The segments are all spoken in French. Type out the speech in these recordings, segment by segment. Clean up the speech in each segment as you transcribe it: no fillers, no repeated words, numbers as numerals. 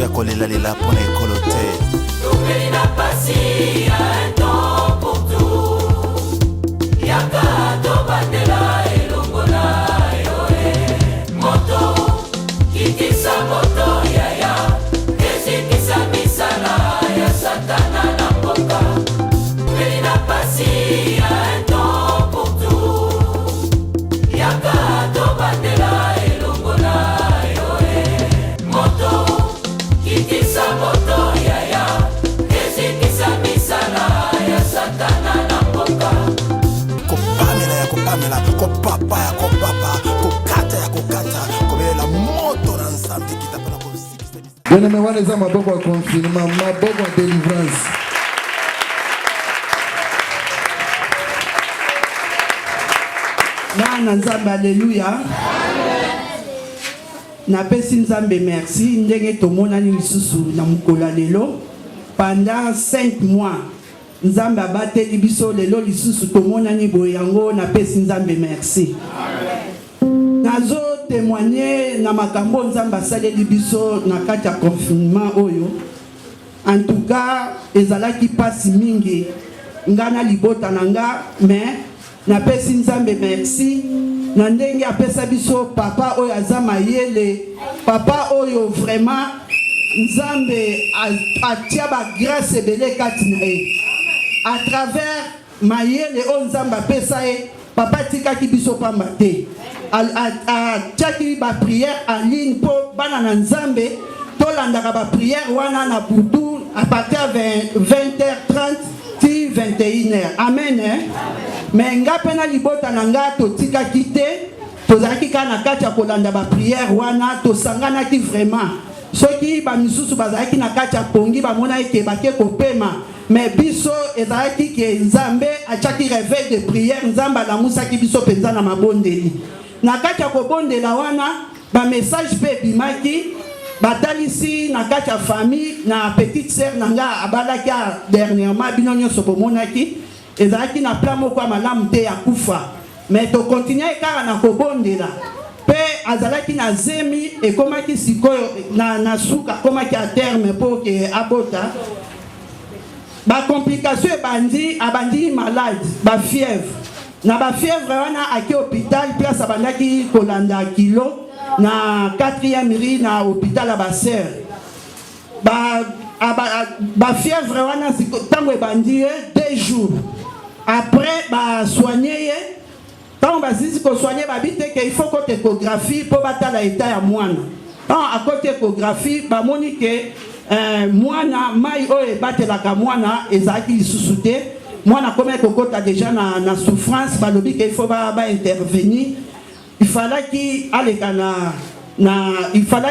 ya kolela lela pona ekolo te. Topeli na pasi un temps pour tout. Yaka tobandela elongo na yo moto kitisa moto yaya ezikisa misala ya satana na mboka. Topeli na pasi un temps pour tout. Yaka tobandela elongo na yo moto kitisa moto yaya ezikisa misala ya satana na mboka. Kopamela ya kopamela, kopapa ya kopapa, kokata ya kokata, kobelela moto na nsambi kitapela kosikisa. Bien-aimé, wana maboko ya confinement, maboko ya délivrance. Nana nzambe, alléluia. Napesi nzambe merci ndenge tomonani lisusu na mukolo lelo pendant 5 mois. Nzambe abateli biso lelo lisusu tomonani boye yango napesi nzambe merci. Nazo témoigner na makambo nzambe asaleli biso na kati ya confinement oyo. En tout cas, ezalaki pasi mingi ngana libota nanga, mais napesi nzambe merci na ndenge apesa biso papa oyo aza mayele, papa oyo vraiment nzambe atia ba grâce ebele kati na ye. À travers mayele oyo nzambe apesa ye, papa tikaki biso pamba te. Atiaki ba prière en ligne po bana na nzambe tolandaka ba prière wana na butu à partir de 20h30 ti 21h. Amen. Mais nga pena libota na nga totikaki te, tozalaki ka na kati ya kolanda ba prière wana tosanganaki vraiment. Soki ba misusu bazalaki na kati ya pongi bamona eke bake kopema, mais biso ezalaki ke nzambe atiaki réveil de prière, nzambe alamusaki biso penza na mabondeli. Na kati ya kobondela wana ba message pe bimaki batalisi na kati ya famille na petite sœur nanga abalaki dernièrement bino nyonso bomonaki ezalaki na plan moko ya malamu te ya kufa, mais to continuer kaka na kobondela pe azalaki na zemi ekomaki sikoyo na suka komaki a terme po ke abota ba complication abandi malade ba fièvre na ba fièvre wana aki hôpital place abandaki kolanda kilo na 4e rue na hôpital à Basser. Ba fièvre wana tango ebandi 2 jours après ba soigner tango bazisi ko soigner ba bite que il faut ko échographie pour batala état ya mwana. À côté échographie ba moni que mwana mai o ebatelaka mwana ezaki lisusu te, mwana comme kokota déjà na souffrance ba lobi que il faut ba intervenir. Il fallait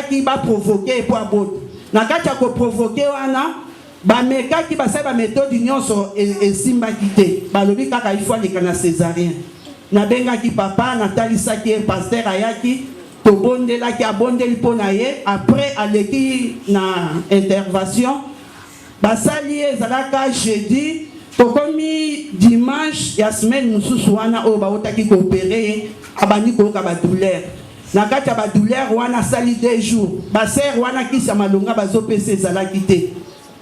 qu'il va provoquer pour abot. Na kati ya ko provoquer wana ba meka ki ba sa ba méthode nyonso e simba kité. Ba lobi kaka il faut aleka na césarien. Na benga ki papa na talisa ki pasteur ayaki to bondela ki abondeli pona ye après aleki na intervention. Ba sali ezalaka jeudi to komi dimanche ya semaine mususu wana o ba otaki ko opérer abani ko ka ba douleur na kati ya ba douleur wana sali 2 jours ba sœur wana kisa malonga bazo pese zala kité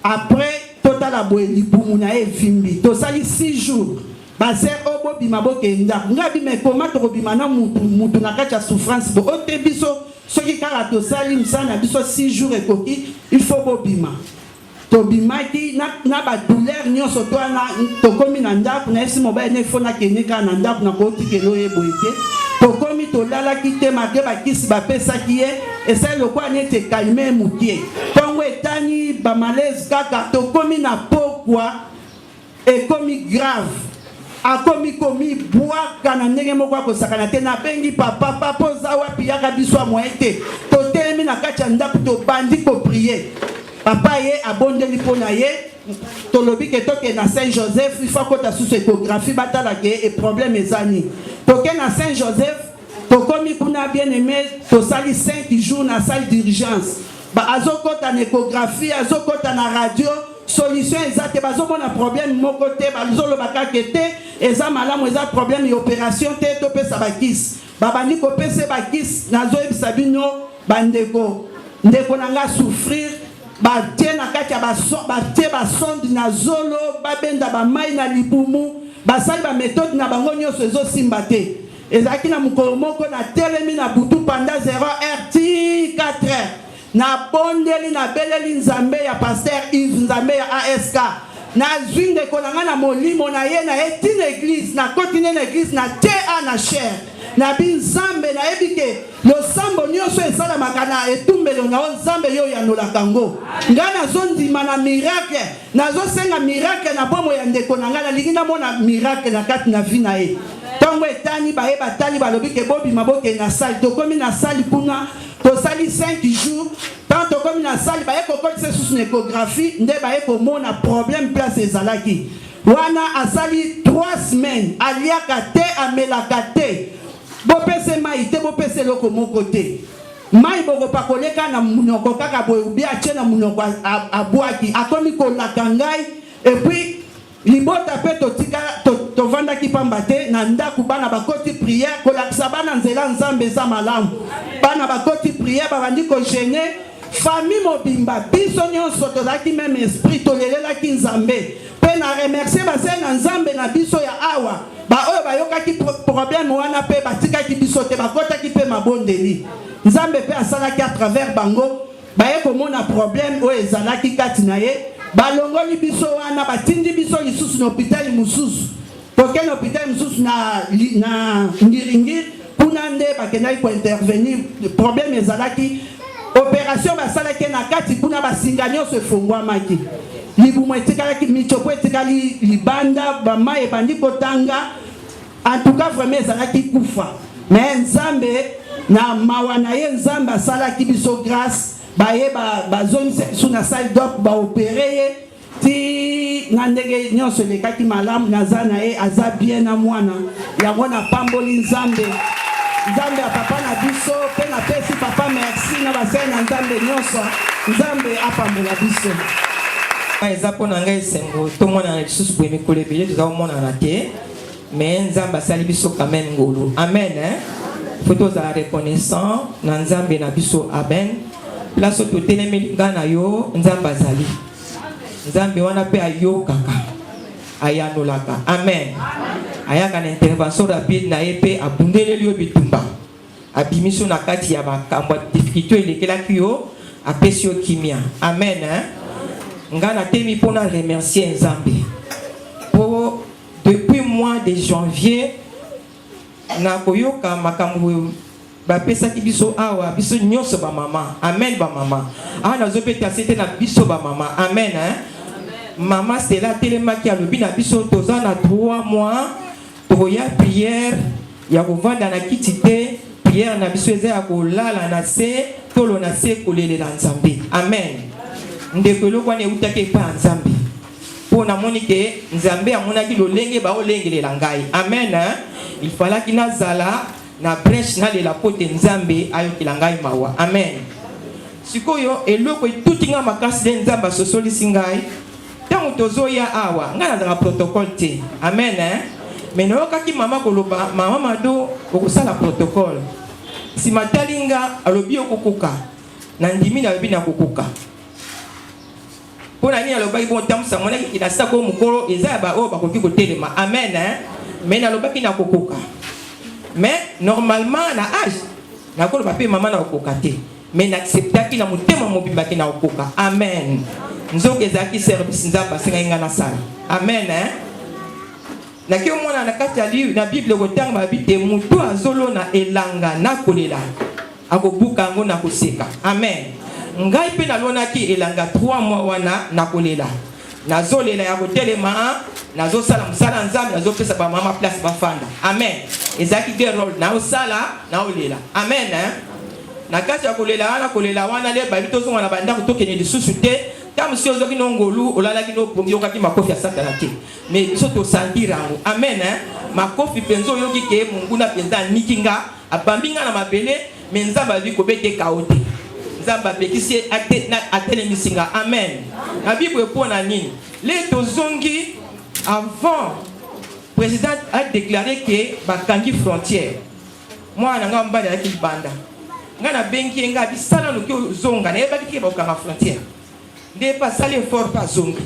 après total boye libumu na evimbi to sali 6 jours ba sœur obo bima bokenda ngabi me koma to bima na mutu na kati ya souffrance bo ote biso soki kala to sali msana biso 6 jours ekoki il faut bobima to bimaki na ba douleur nyonso to na to komi na ndaku na esi mobile ne fona kenika na ndaku na ko tikelo eboite to komi to lala kite mage ba kisi ba pesa kiye esa le kwa nete calmer mutie tongo etani ba malaise kaka to komi na pokwa e komi grave a komi bois kana ndenge moko ko sakana te na bengi papa poza wapi yaka biswa moete to telemi na kati ya ndaku to bandi ko prier. Papa ye abondeli pona ye tolobi ke toke na Saint Joseph il faut que ta sous échographie batala ke et problème ezani toke na Saint Joseph to komi kuna bien aimé to sali 5 jours na salle d'urgence ba azokota na échographie azokota na radio solution ezate bazomona problème moko te bazolo bakake te eza malamu eza problème et opération te to pesa bakis babandi ko pesa bakis nazo ebisa bino bandeko ndeko nanga souffrir batie na kati ya batie basonde na zolo babenda bamai na libumu basali baméthode na bango nyonso ezosimba te ezalaki na mokolo moko na telemi na butu panda 0h ti 4h na bondeli na beleli nzambe ya Pasteur Yves nzambe ya ASK na zwi ndeko na nga na molimo na ye na ye ti na église na kotine na église na TA na chair na binzambe na yebi ke losambo nyonso esalamaka na etumbelo na o nzambe yo yanolaka ngo nga nazondima na miracle nazosenga miracle na bomo ya ndeko na nga nalingi namona miracle na kati na vi na ye ntongo etani baye batali balobi ke bobima bokende na sali tokomi na sali kuna tosali 5 jours tant tokomi na sali baye kokotisa susu na échographie nde baye komona problème place ezalaki wana asali 3 semaines aliaka te amelaka te bopese mai te bopese loko moko te mai bokopakoleka na munoko kaka boye ubi atie na munoko abwaki akomi kolaka ngai epuis libota pe totika tovandaki pamba te na ndaku bana bakoti prière kolakisa bana nzela nzambe eza malamu bana bakoti prière babandi kogene famille mobimba biso nyonso tozalaki même esprit tolelelaki nzambe mpe na remercie basali na nzambe na biso ya awa baoyo bayokaki problème wana mpe batikaki biso te bakotaki mpe mabondeli nzambe mpe asalaki à travers bango baye komona problème oyo ezalaki kati na ye balongoli biso wana batindi biso lisusu na hôpital mosusu tokende hôpital mosusu na ngiringiri kuna nde bakendaki kointervenir problème ezalaki opération basalaki na kati kuna basinga nyonso efungwamaki libumu etikalaki michopo etikali libanda bamai ebandi kotanga en tout cas vraiment ezalaki kufa mais nzambe na mawa na ye nzambe asalaki biso grâce baye bazongisa biso na salle d'op baopere ye ti na ndenge nyonso elekaki malamu naza na ye aza bien na mwana yango napamboli nzambe nzambe ya papa na biso mpe napesi papa merci na basali na nzambe nyonso nzambe apambola biso eza mpo na ngai esengo tomonana lisusu boye mikolo ebele toza komonana te mais nzambe asali biso quand même ngolu amen fo tozala reconnaissant na nzambe na biso amen place oyo totelemeli ngai na yo nzambe azali nzambe wana mpe ayokaka ayanolaka amen ayaka na intervention rapide na ye mpe abundeleli yo bitumba abimiso na kati ya makambo ya difficulté elekelaki yo apesi yo kimia amen nga na temi mpona remercier nzambe po depuis mois de janvier na koyoka makambo bapesaki biso awa biso nyonso bamama amen bamama awa nazopeta sete na biso bamama amen mama Stella telemaki alobi na biso toza na 3 mois tokoya prière ya kovanda na kiti te prière na biso eza ya kolala na se tolo na se kolelela nzambe amen ndeko eloko wana eutaki epai ya nzambe mpo namoni ke nzambe amonaki lolenge baolengelela ngai amen il falaki nazala na brèche nalela po te nzambe ayokela ngai mawa amen sikoyo eloko etuti nga makasi nde nzambe asosolisi ngai ntango tozoya awa ngai nazala protocole te amen me nayokaki mama koloba mama Mado okosala protocole nsima tali nga alobi okokoka na ndimi nalobi nakokoka mpona nini alobaki bontambusa monaki kinasaka oyo mokolo eza ya baoyo bakoki kotelema amen me nalobaki nakokoka mais normalement na âge nakoloba mpe mama nakokoka te mais naacceptaki na motema mobimbaki nakokoka amen nzoka ezalaki service nzambe asengai nga nasala amen naki omona na kati ya na bible kotanga babi te motu azolona elanga nakolela akobuka yango na koseka amen ngai mpe nalonaki elanga 3 mois wana nakolela nazolela ya kotelema nazosala mosala nzambe nazopesa bamama place bafanda amen ezalaki de role naosala naolela amen na kati ya kolela wana le babi tozonga na bandako tokende lisusu te ntango si ozwaki no ngolu olalaki no pongi yokaki makofi ya satana te mais biso tosantira yango amen makofi mpenza oyoki ke monguna mpenza aniki nga abambi nga na mabele me nzambe azwi kobeteka o te nzambe apekisi atelemisi nga amen na bible mpona nini le tozongi avant président a déclaré que bakangi frontière mwana nga mbali ayaki libanda nga na bengi nga bisala noki ozonga nayebaki ke bakokanga frontière nde pa sali effort pa zongi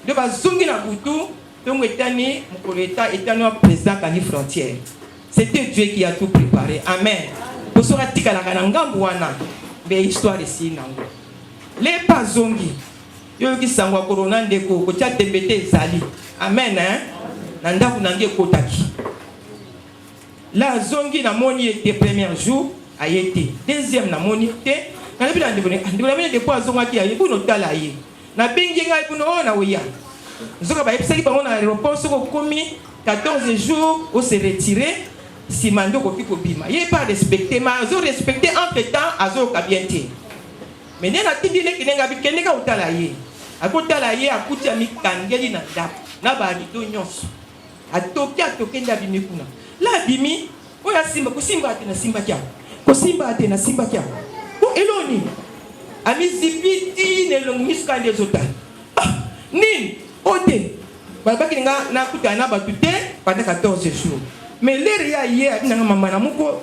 nde ba zongi na butu donc etani mokolo etani wa président kandi frontière. C'était Dieu qui a tout préparé. Amen. Pour sera tikalaka na ngambu wana be histoire ici nango les pas zongi yo ki sangwa corona ndeko ko tia tembete ezali. Amen hein. Na ndaku nange kotaki la zongi na moni était premier jour a été deuxième na moni te na bi na ndibona de kwa zonga ki ayi kuno tala yi na bengi ngai kuno na oya zoka ba epsaki bango na aéroport soko komi 14 jours au se retirer si mando ko fiko bima il pas respecté mais azo respecté entre temps azo ka bien te mais nena tindile kinenga bi kenega utala yi akotala yi akuti ami kangeli na ndako na ba dito nyonso atoki nda bimi kuna la bimi oya simba ko simba ate na simba kya ko simba ate na simba kya ko eloni ami zipiti ne long miska nde zota nini ote baba kinga na kuta na ba tute pendant 14 jours mais l'air ya hier na mama na muko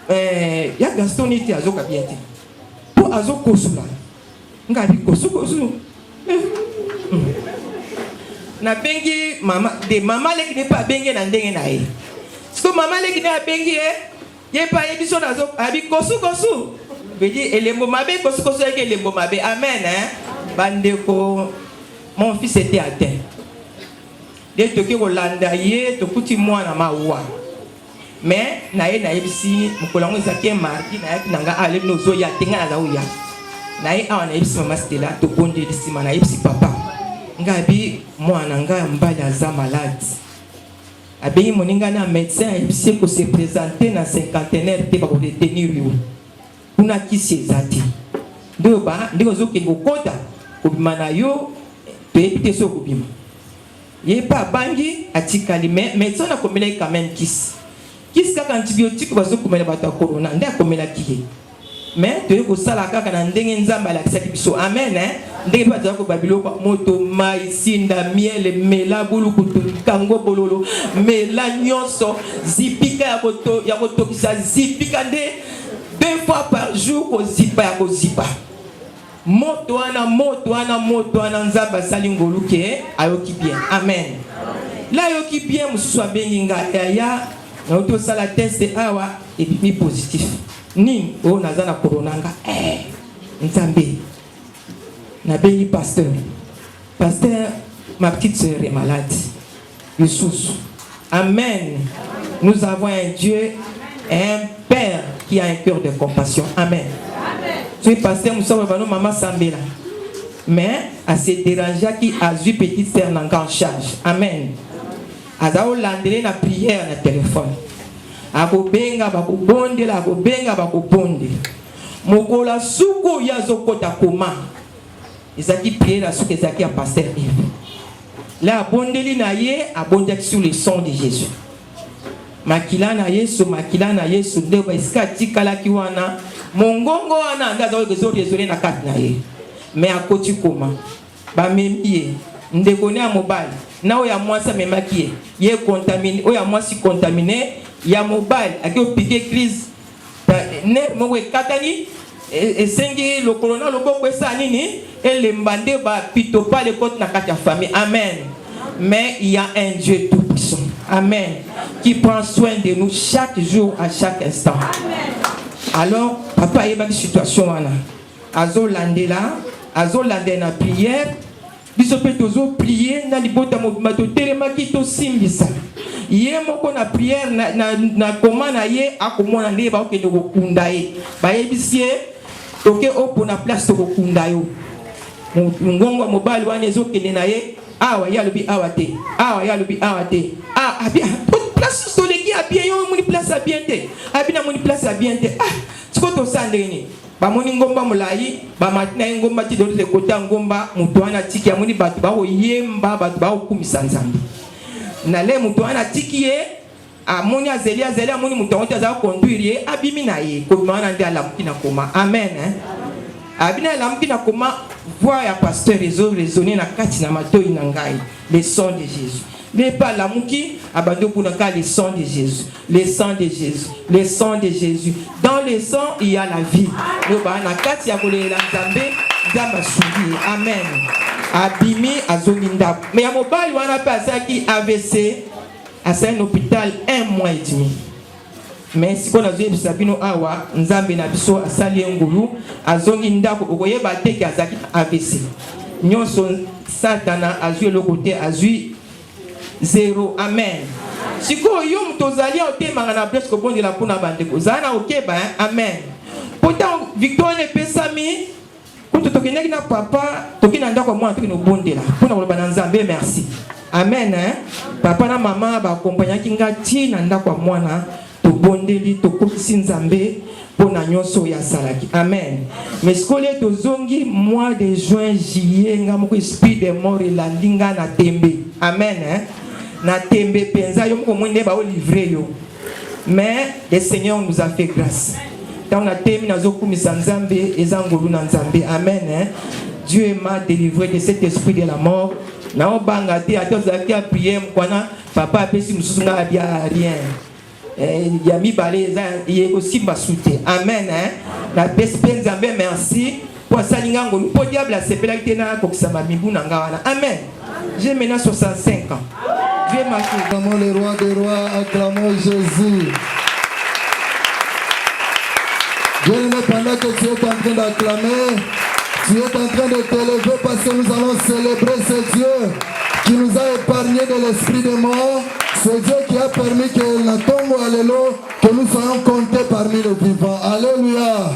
ya Gaston iti azoka bien te po azoko sula ngabi ko suko na bengi mama de mama leki ne pa bengi na ndenge na ye so mama leki ne bengi ye pa ye biso na zo abi kosu veut elembo mabe kosu yeke elembo mabe. Amen hein. Bandeko mon fils était atteint de toki kolanda ye tokuti mwana mawa mais na ye na yebisi mokolango ezaki mardi na yaki nanga ale no zo ya tenga na uya na ye awa na yebisi mama Stella to bonde disima na yebisi papa ngabi mwana nga mbali aza malade abeyi moninga na médecin yebisi ko se présenter na cinquantenaire te ba ko detenir yo kuna kisi ezati ndo ba ndiko zo ke ngokota ko bimana yo pe epite so ko bima ye pa bangi atikali médecin na komela quand même kisi kaka antibiotique bazo komela bato ya corona nde akomela kiye mais toye kosala kaka na ndenge nzambe alakisaki biso. Amen hein. Ndenge bato ko babilo moto mai sinda miel mela bulukutu kango bololo mela nyonso zipika ya kotokisa zipika nde 2 fois par jour ko zipa moto wana nzambe asali ngolu ke ayoki bien. Amen. La yoki bien mususu abengi nga ya na oto sala test awa ebibi positif nini o nazana corona nga nzambe na bengi pasteur ma petite sœur est malade Yesus. Amen. Nous avons un Dieu et un Père qui a un cœur de compassion. Amen. Tu es pasteur Moussa maman Sambela mais à se déranger qui a vu petite sœur en charge. Amen. Azao landele na prière na téléphone akobenga bakobondela mokola suku yazo kota koma ezaki prière suku ezaki a pasteur Yves la bondeli na ye abondaki sur le sang de Jésus makila na Yesu nde ba iska tikalaki wana mongongo wana ndaza ko désolé na kati na ye mais akoti koma ba memie ndeko ne mobile na oya mwasa memaki ye contaminé oya mwasi contaminé ya mobile aki piqué crise ne mowe katani esengi le corona loboko esa nini elembande ba pito pa le côté na kati ya famille. Amen. Mais il y a un Dieu tout puissant. Amen. Qui prend soin de nous chaque jour à chaque instant. Amen. Alors papa yeba ki situation wana azo landela na prière biso pe tozo prier na libota mobima to telemaki to simbisa ye moko na prière na koma na ye akomona nde ba okende kokunda ye ba yebisie toke opo na place to kokunda yo ngongo mobile wana ezokende na ye awa ya lobi awa te abi place soleki abien yo moni place abien te abi na moni place abien te tiko to sandeni bamoni ngomba mulai bamatina ngomba ti dole kota ngomba mutu wana tiki ya moni batu ba oyemba batu ba okumisa nzambe na le mutu wana tiki ye amoni azeli amoni mutu wana za conduire ye abimi na ye ko wana ndi alamuki na koma. Amen hein. Abina alamuki na koma voix ya pasteur résonner na kati na matoi na ngai le sang de Jésus. Mais pas l'amuki abando kuna ka le sang de Jésus, le sang de Jésus, le sang de Jésus. Dans le sang il y a la vie. Nous ba na kati ya kolela nzambe Nzamba suivi. Amen. Abimi azongi ndako. Mais ya mobali wana pe asaki AVC à un hôpital 1 mois et demi. Mais si on a vu Sabino Awa, Nzambe na biso asali ngulu, azongi ndako okoyeba te ki azaki AVC. Nyonso Satana azui le côté azui 0. Amen. Siko yo mtozali otema na presque bon de la pona bandeko. Zana okeba amen. Pourtant victoire ne pesami kuto tokineki na papa tokina ndako mwana tokino bondela. Pona ko bana Nzambe merci. Amen. Papa na mama ba accompagnaki ngati na ndako mwana to bondeli to kopisi Nzambe pona nyonso ya salaki. Amen. Mais skole to zongi mois de juin juillet ngamoko esprit de mort la linga na tembe. Amen. Na tembe penza yo mko mwende ba livrer yo. Mais le Seigneur nous a fait grâce. Dans la tembe nazo kumisa Nzambe ezangolu na Nzambe. Amen. Dieu m'a délivré de cet esprit de la mort. Na obanga te atozaki a prier mkwana papa apesi mususu na bia rien. Ya mi balé il aussi basute. Amen. Na pesi Nzambe merci pour salinga ngolu po diable a sepela kitena kokisama mibu na ngawana. Amen. J'ai maintenant 65 ans. Dieu m'a fait. Acclamons le roi des rois, acclamons Jésus. Bien-aimé, pendant que tu es en train d'acclamer, tu es en train de t'élever parce que nous allons célébrer ce Dieu qui nous a épargné de l'esprit de mort. Ce Dieu qui a permis que la tombe allélo, que nous soyons comptés parmi les vivants. Alléluia.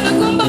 Nakomba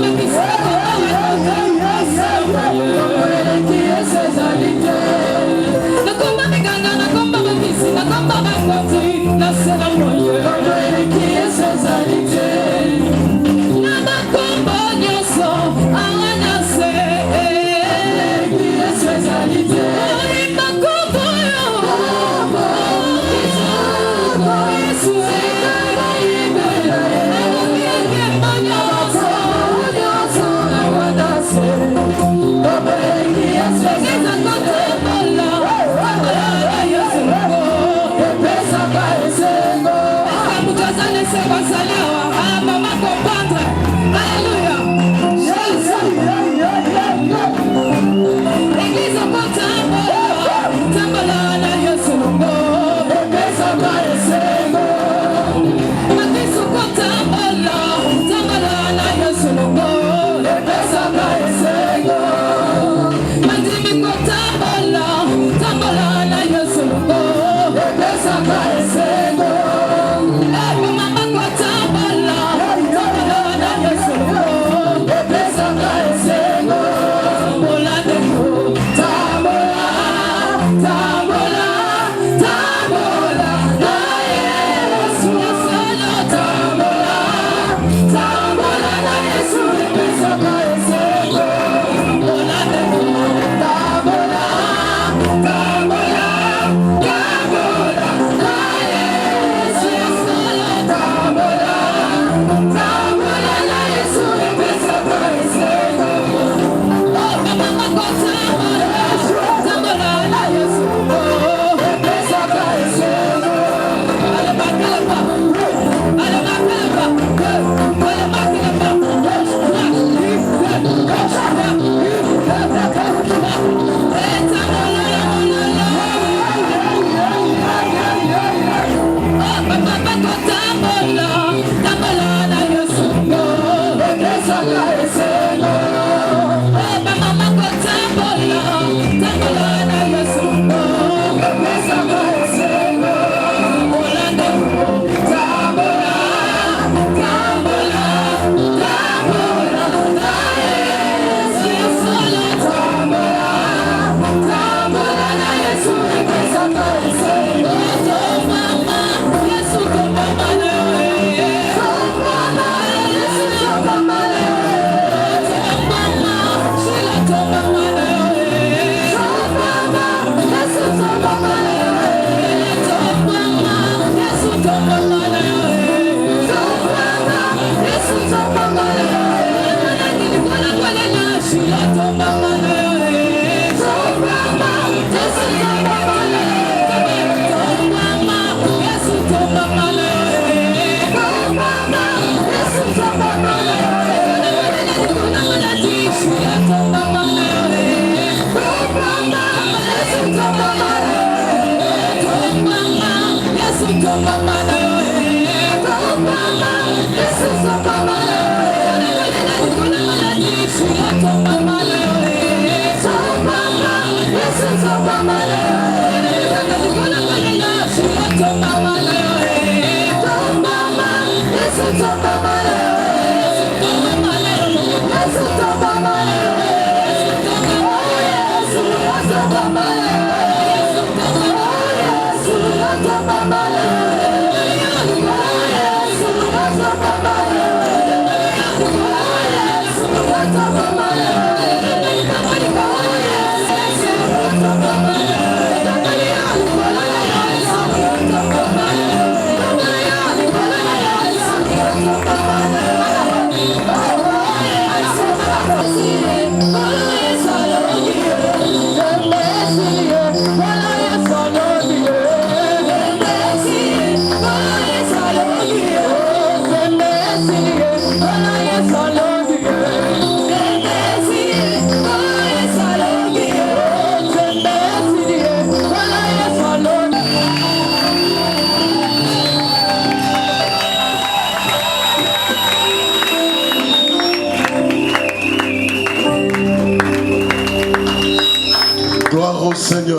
Gloire au Seigneur.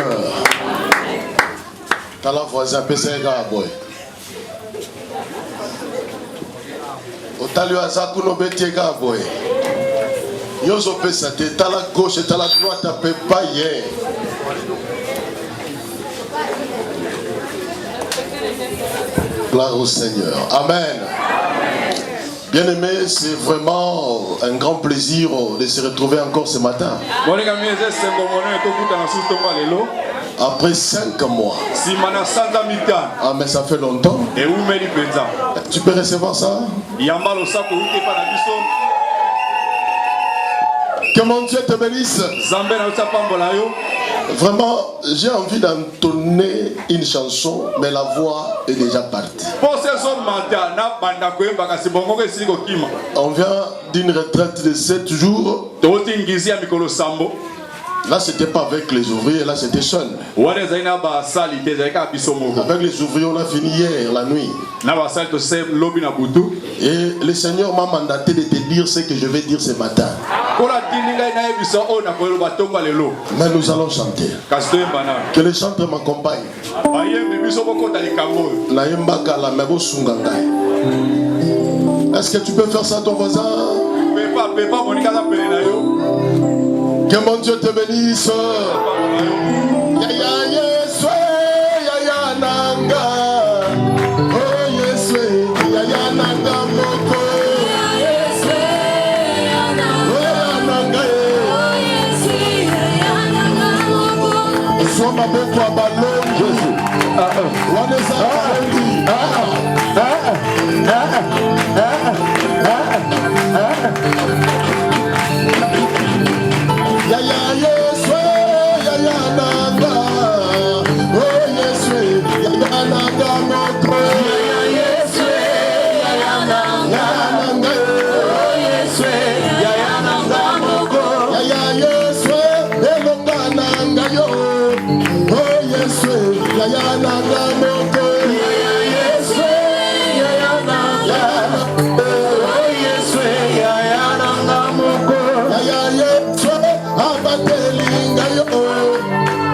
T'as la voisin, PCG à boy. Otalio Azaku no betiega boy. Yozo pesate, t'as la gauche et t'as la droite, t'as pas hier. Gloire au Seigneur. Amen. Bien-aimés, c'est vraiment un grand plaisir de se retrouver encore ce matin. Après 5 mois. Ah, mais ça fait longtemps. Tu peux recevoir ça? Que mon Dieu te bénisse. Vraiment, j'ai envie d'entonner une chanson, mais la voix est déjà partie. On vient d'une retraite de 7 jours. Là, c'était pas avec les ouvriers, là, c'était seul. Avec les ouvriers, on a fini hier, la nuit. Et le Seigneur m'a mandaté de te dire ce que je vais dire ce matin. Mais nous allons chanter. Que les chanteurs m'accompagnent. Est-ce que tu peux faire ça à ton voisin? Que mon Dieu te bénisse. Yaya Yesu, Yaya Nanga. Oh Yesu, Yaya Nanga moko. Yaya Yesu, Yaya Nanga. Oh Yesu, Yaya Nanga moko. Soma boko abalon Jésus. Waneza karendi. Yaya Yesu, Yaya Nanga. Oh Yesu, Yaya Nanga moko. Yaya Yesu, Yaya Nanga. Oh Yesu, Yaya Nanga moko. Yaya Yesu, Elonga Nanga yo. Oh Yesu, Yaya Nanga moko. Yaya Yesu, Yaya Nanga. Oh Yesu, Yaya Nanga moko. Yaya Yesu, Abatelinga yo.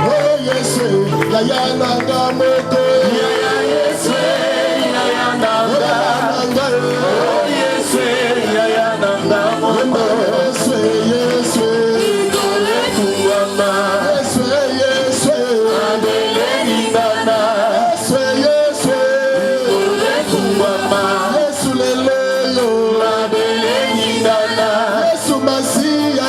Oh Yesu, Yaya Nanga moko. Yaya Yesu, Yaya Nanga. Oh Yesu, Yaya Nanga moko. Yesu, Yesu, Idole kuwama. Yesu, Yesu, Adele nibana. Yesu, Yesu, Idole kuwama. Yesu lelo yo, Adele nibana. Yesu Masiya,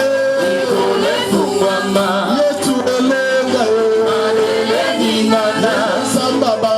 Idole kuwama. Yesu elenga yo, Adele nibana. Samba ba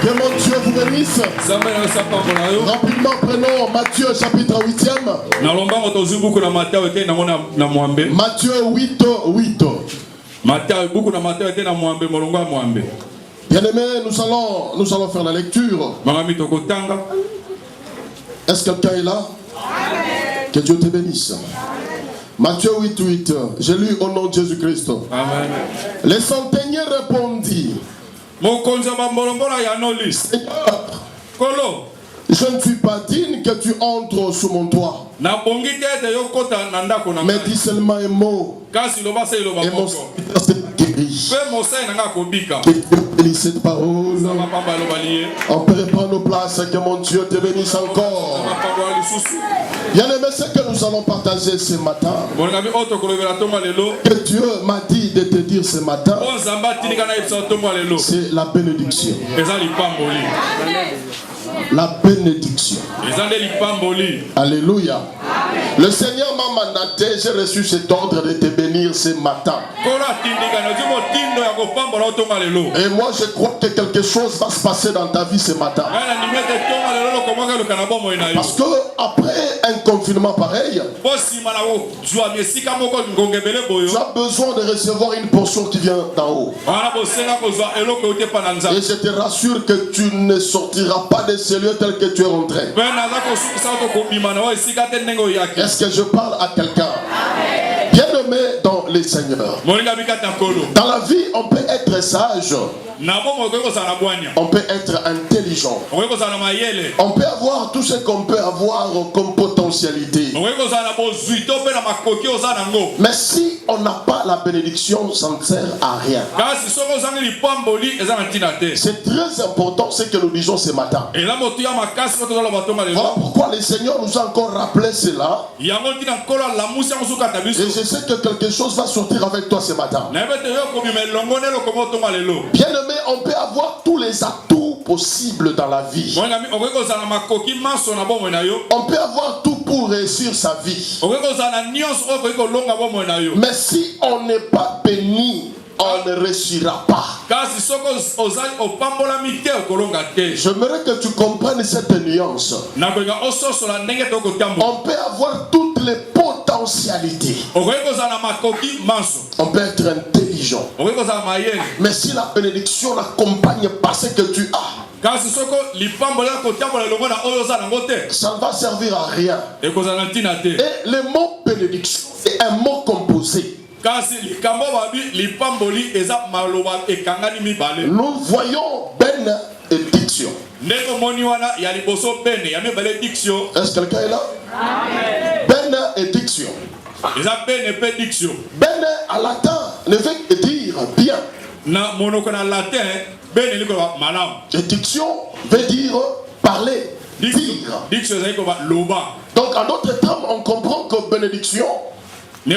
Que mon Dieu vous bénisse. Rapidement prenons Matthieu chapitre 8e. Matthieu 8. Bien aimé, nous allons faire la lecture. Est-ce que quelqu'un est là? Que Dieu te bénisse. Matthieu 8. J'ai lu au nom de Jésus-Christ. Les centeniers répondit: Seigneur, je ne suis pas digne que tu entres sous mon toit. Mais dis seulement un mot et mon serviteur sera guéri. Que Dieu bénisse cette parole. On peut reprendre nos places. Que mon Dieu te bénisse encore. Bien aimé, ce que nous allons partager ce matin, que Dieu m'a dit de te dire ce matin, c'est la bénédiction. La bénédiction. Alléluia. Le Seigneur m'a mandaté, j'ai reçu cet ordre de te bénir ce matin. Et moi je crois que quelque chose va se passer dans ta vie ce matin. Parce que après un confinement pareil, tu as besoin de recevoir une portion qui vient d'en haut. Et je te rassure que tu ne sortiras pas de ce lieu tel que tu es rentré. Est-ce que je parle à quelqu'un? Bien aimé dans les seigneurs. Dans la vie, on peut être sage. On peut être intelligent. On peut avoir tout ce qu'on peut avoir comme potentialité. Mais si on n'a pas la bénédiction, ça ne sert à rien. C'est très important ce que nous disons ce matin. Voilà pourquoi le Seigneur nous a encore rappelé cela. Et je sais que quelque chose va sortir avec toi ce matin. Bien aimé, on peut avoir tous les atouts possibles dans la vie. On peut avoir tout pour réussir sa vie. Mais si on n'est pas béni, on ne réussira pas. J'aimerais que tu comprennes cette nuance. On peut avoir toutes les potentialités. On peut être intelligent. Mais si la bénédiction n'accompagne pas ce que tu as, ça ne va servir à rien. Et le mot bénédiction, c'est un mot composé. Nous voyons Ben et Diction. Est-ce que quelqu'un est là? Ben et Diction. Ben à latin ne veut que dire bien. Et Diction veut dire parler, dire. Donc en d'autres termes, on comprend que bénédiction ne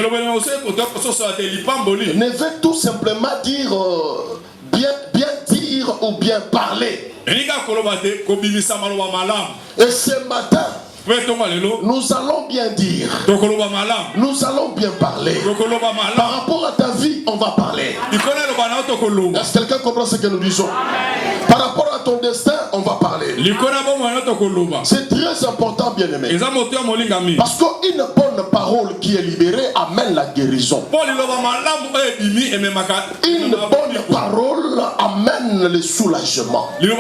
veut tout simplement dire bien dire ou bien parler. Et ce matin, nous allons bien dire. Nous allons bien parler. Par rapport à ta vie, on va parler. Est-ce que quelqu'un comprend ce que nous disons? Par rapport à ton destin, on va parler. C'est très important, bien aimé. Parce qu'une bonne parole qui est libérée amène la guérison. Une bonne parole amène le soulagement. Une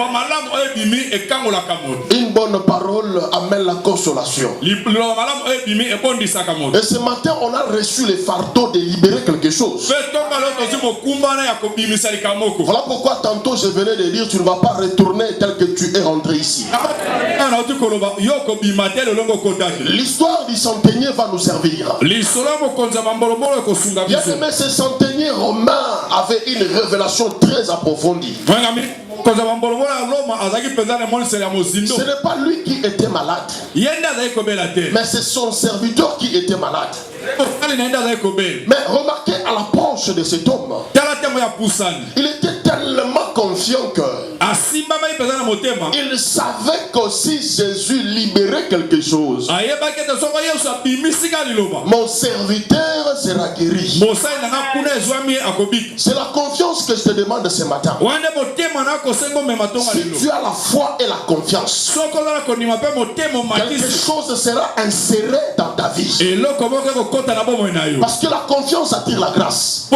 bonne parole amène la consolation. Et ce matin, on a reçu le fardeau de libérer quelque chose. Voilà pourquoi tantôt je venais de dire, tu ne vas pas retourner tel que tu es rentré ici. L'histoire du centenier va nous servir. Bien aimé, ce centenier romain avait une révélation très approfondie. Ce n'est pas lui qui était malade, mais c'est son serviteur qui était malade. Mais remarquez à l'approche de cet homme, il était tellement confiant que il savait que si Jésus libérait quelque chose, mon serviteur sera guéri. C'est la confiance que je te demande ce matin. Si tu as la foi et la confiance, quelque chose sera inséré dans ta vie. Parce que la confiance attire la grâce.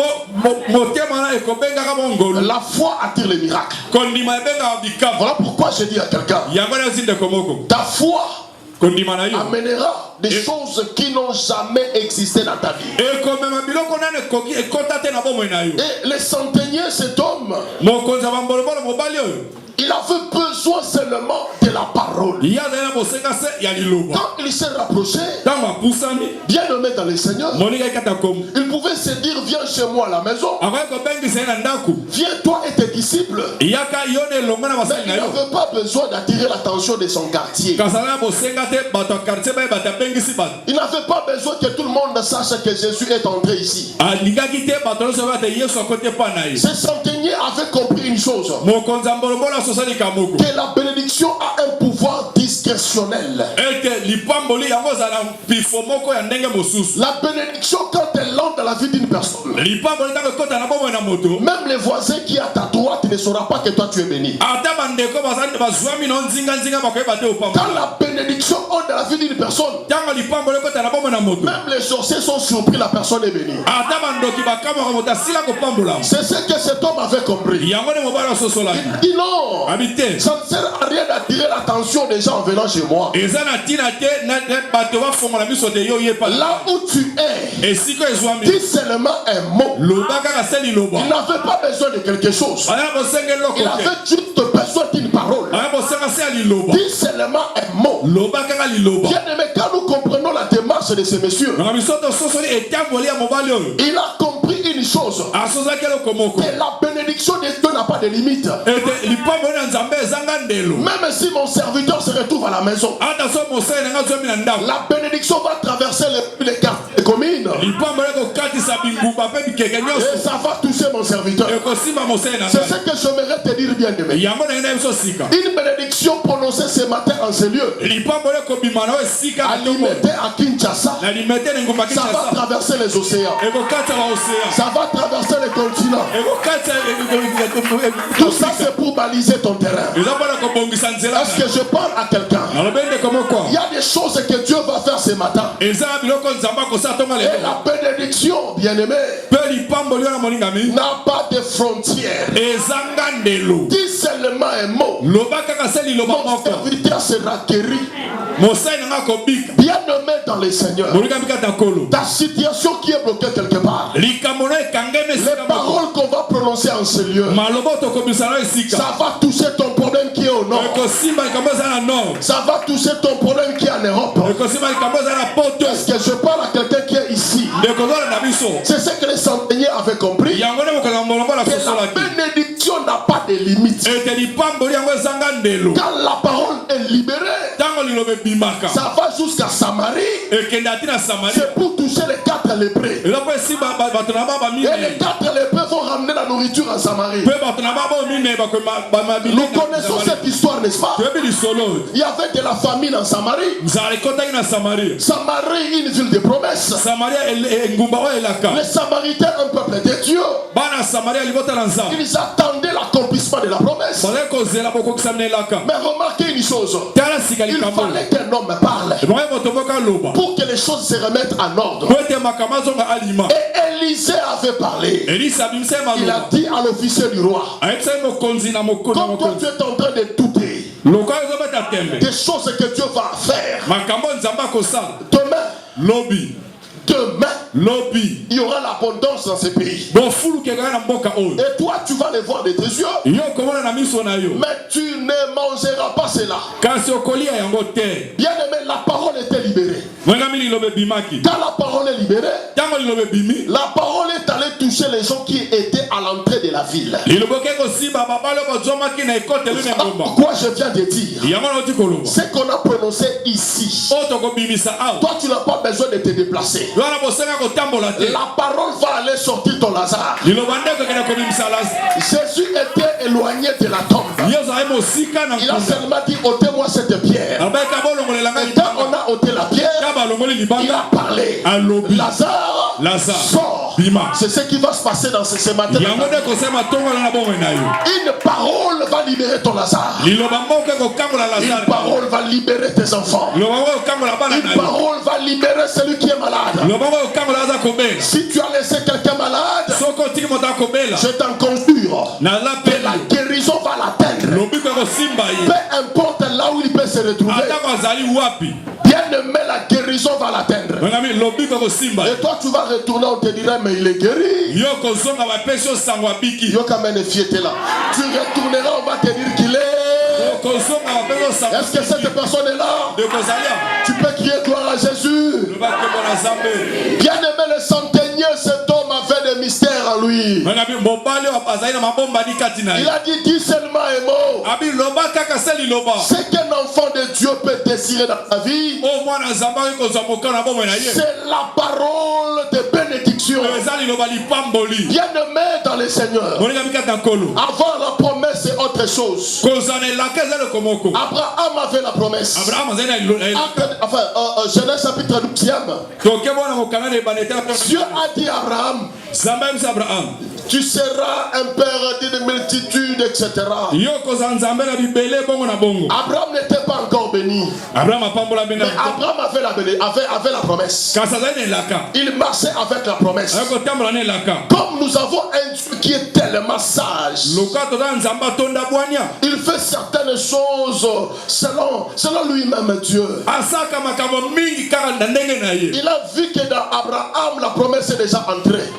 La foi attire les miracles. Voilà pourquoi je dis à quelqu'un, ta foi amènera des choses qui n'ont jamais existé dans ta vie. Et le centenier, cet homme, il avait besoin seulement de la parole. Quand il s'est rapproché, bien aimé dans le Seigneur, il pouvait se dire, viens chez moi à la maison. Viens toi et tes disciples. Mais il n'avait pas besoin d'attirer l'attention de son quartier. Il n'avait pas besoin que tout le monde sache que Jésus est entré ici. Ce centenier avait compris une chose, que la bénédiction a un pouvoir discrétionnel. La bénédiction, quand elle entre dans la vie d'une personne, même les voisins qui à ta droite ne sauront pas que toi tu es béni. Quand la bénédiction entre dans la vie d'une personne, même les sorciers sont surpris, la personne est bénie. C'est ce que cet homme avait compris. Il dit non, ça ne sert à rien d'attirer l'attention des gens en venant chez moi. Là où tu es, dis seulement un mot. Il n'avait pas besoin de quelque chose. Il avait juste besoin d'une parole. Dis seulement un mot. Bien aimé, quand nous comprenons la démarche de ces messieurs, il a compris une chose, que la bénédiction de Dieu n'a pas de limite. Même si mon serviteur se retrouve à la maison, la bénédiction va traverser les quartiers, les communes, et ça va toucher mon serviteur. C'est ce que j'aimerais te dire, bien aimé. Une bénédiction prononcée ce matin en ce lieu, alimentée à Kinshasa, ça va traverser les océans, ça va traverser les continents. Tout ça c'est pour baliser ton terrain. Est-ce que je parle à quelqu'un? Il y a des choses que Dieu va faire ce matin. Et la bénédiction, bien aimé, n'a pas de frontières. Dis seulement un mot, mon serviteur sera guéri. Bien-aimé dans les Seigneurs, ta situation qui est bloquée quelque part, les paroles qu'on va prononcer en ce lieu, ça va toucher ton problème qui est au nord. Ça va toucher ton problème qui est en Europe. Est-ce que je parle à quelqu'un qui est ici? C'est ce que les enseignants avaient compris. Que la bénédiction n'a pas de limite. Quand la parole est libérée, ça va jusqu'à Samarie. C'est pour toucher les 4 lépreux. Et les 4 lépreux vont ramener la nourriture à Samarie. Nous connaissons cette histoire, n'est-ce pas? Il y avait de la famine en Samarie. Samarie, une ville de promesses. Les Samaritains, un peuple de Dieu. Ils attendaient l'accomplissement de la promesse. Mais remarquez une chose. Il fallait qu'un homme parle pour que les choses se remettent en ordre. Et Élisée avait parlé. Il a dit à l'officier du roi, comme toi tu es en train de douter des choses que Dieu va faire, demain, il y aura l'abondance dans ce pays. Et toi, tu vas les voir de tes yeux. Mais tu ne mangeras pas cela. Bien-aimé, la parole était libérée. Quand la parole est libérée, la parole est allée toucher les gens qui étaient à l'entrée de la ville. Quoi je viens de dire, ce qu'on a prononcé ici, toi tu n'as pas besoin de te déplacer. La parole va aller sortir ton Lazare. Jésus était éloigné de la tombe. Il a seulement dit ôtez-moi cette pierre. Et quand on a ôté la pierre, il a parlé. Lazare sort. C'est ce qui va se passer dans ce matin. Une parole va libérer ton Lazare. Une parole va libérer tes enfants. Une parole va libérer celui qui est malade. Si tu as laissé quelqu'un malade, je t'en conjure que la guérison va l'atteindre. Peu importe là où il peut se retrouver. Bien-aimé, la guérison va l'atteindre. Et toi tu vas retourner, on te dira mais il est guéri. Yo quand même fiété là. Tu retourneras, on va te dire qu'il est. Est-ce que cette personne est là? Tu peux crier gloire à Jésus. Bien-aimé, le centenier, cet homme avait des mystères en lui. Il a dit dis seulement un mot. Ce qu'un enfant de Dieu peut désirer dans ta vie, c'est la parole de bénédiction. Bien-aimé dans le Seigneur, avoir la promesse c'est autre chose. Abraham avait la promesse. Genèse chapitre 12. Dieu a dit à Abraham, tu seras un père d'une multitude, etc. Abraham n'était pas encore béni. Mais Abraham avait la promesse. Il marchait avec la promesse. Comme nous avons un Dieu qui est tellement sage, il fait certaines choses selon lui-même Dieu. Il a vu que dans Abraham la promesse est déjà entrée.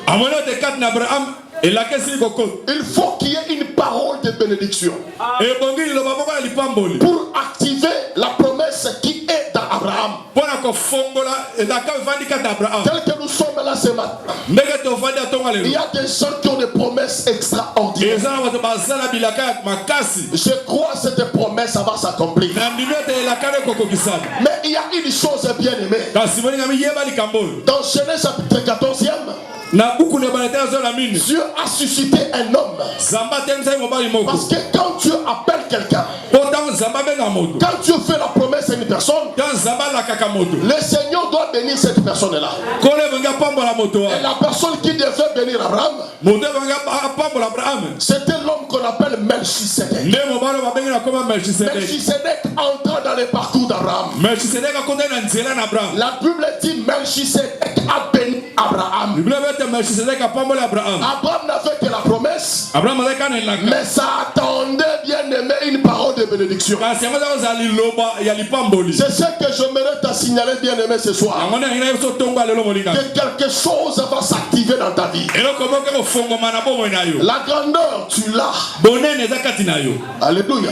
Il faut qu'il y ait une parole de bénédiction pour activer la promesse qui est dans Abraham. Tel que nous sommes là ce matin, il y a des gens qui ont des promesses extraordinaires. Je crois que cette promesse va s'accomplir. Mais il y a une chose bien aimée. Dans Genèse chapitre 14e, Dieu a suscité un homme. Parce que quand Dieu appelle quelqu'un, quand Dieu fait la promesse à une personne, le Seigneur doit bénir cette personne-là. Et la personne qui devait bénir Abraham, c'était l'homme qu'on appelle Melchisedec. Melchisedec entra dans le parcours d'Abraham. La Bible dit Melchisedec a béni Abraham. Abraham n'avait que la promesse, mais ça attendait bien bien-aimé, une parole de bénédiction. C'est ce que j'aimerais te signaler, bien-aimé, ce soir. Que quelque chose va s'activer dans ta vie. La grandeur, tu l'as. Alléluia.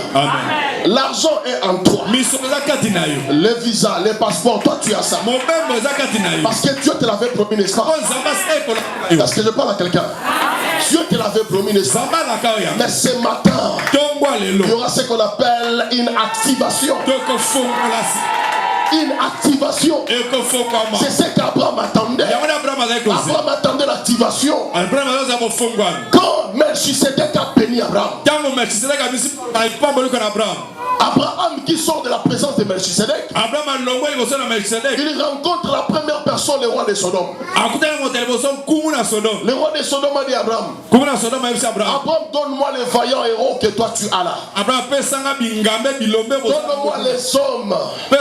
L'argent est en toi. Les visas, les passeports, toi tu as ça. Parce que Dieu te l'avait promis, n'est-ce pas? Parce que je parle à quelqu'un. Dieu te l'avait promis, n'est-ce pas? Mais ce matin, il y aura ce qu'on appelle une activation. Une activation. C'est ce qu'Abraham attendait. Abraham attendait l'activation. Quand Melchisedec a béni Abraham, Abraham qui sort de la présence de Melchisedec, il rencontre la première personne, le roi de Sodome. Le roi de Sodome a dit à Abraham, Abraham, donne-moi les vaillants héros que toi tu as là. Donne-moi les hommes. Et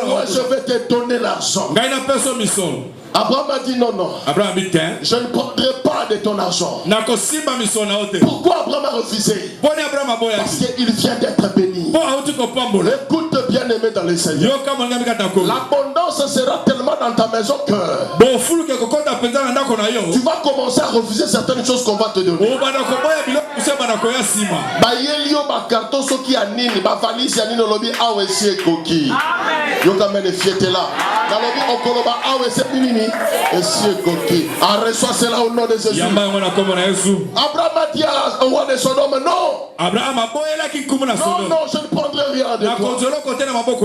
moi je vais te donner l'argent. Abraham a dit non, non. Je ne prendrai pas de ton argent. Pourquoi Abraham a refusé? Parce qu'il vient d'être béni. Écoute bien aimé dans le Seigneur. L'abondance sera tellement dans ta maison que tu vas commencer à refuser certaines choses qu'on va te donner. Reçois cela au nom de Jésus. Abraham a dit au roi de Sodome, non. Non, non, je ne prendrai rien de toi.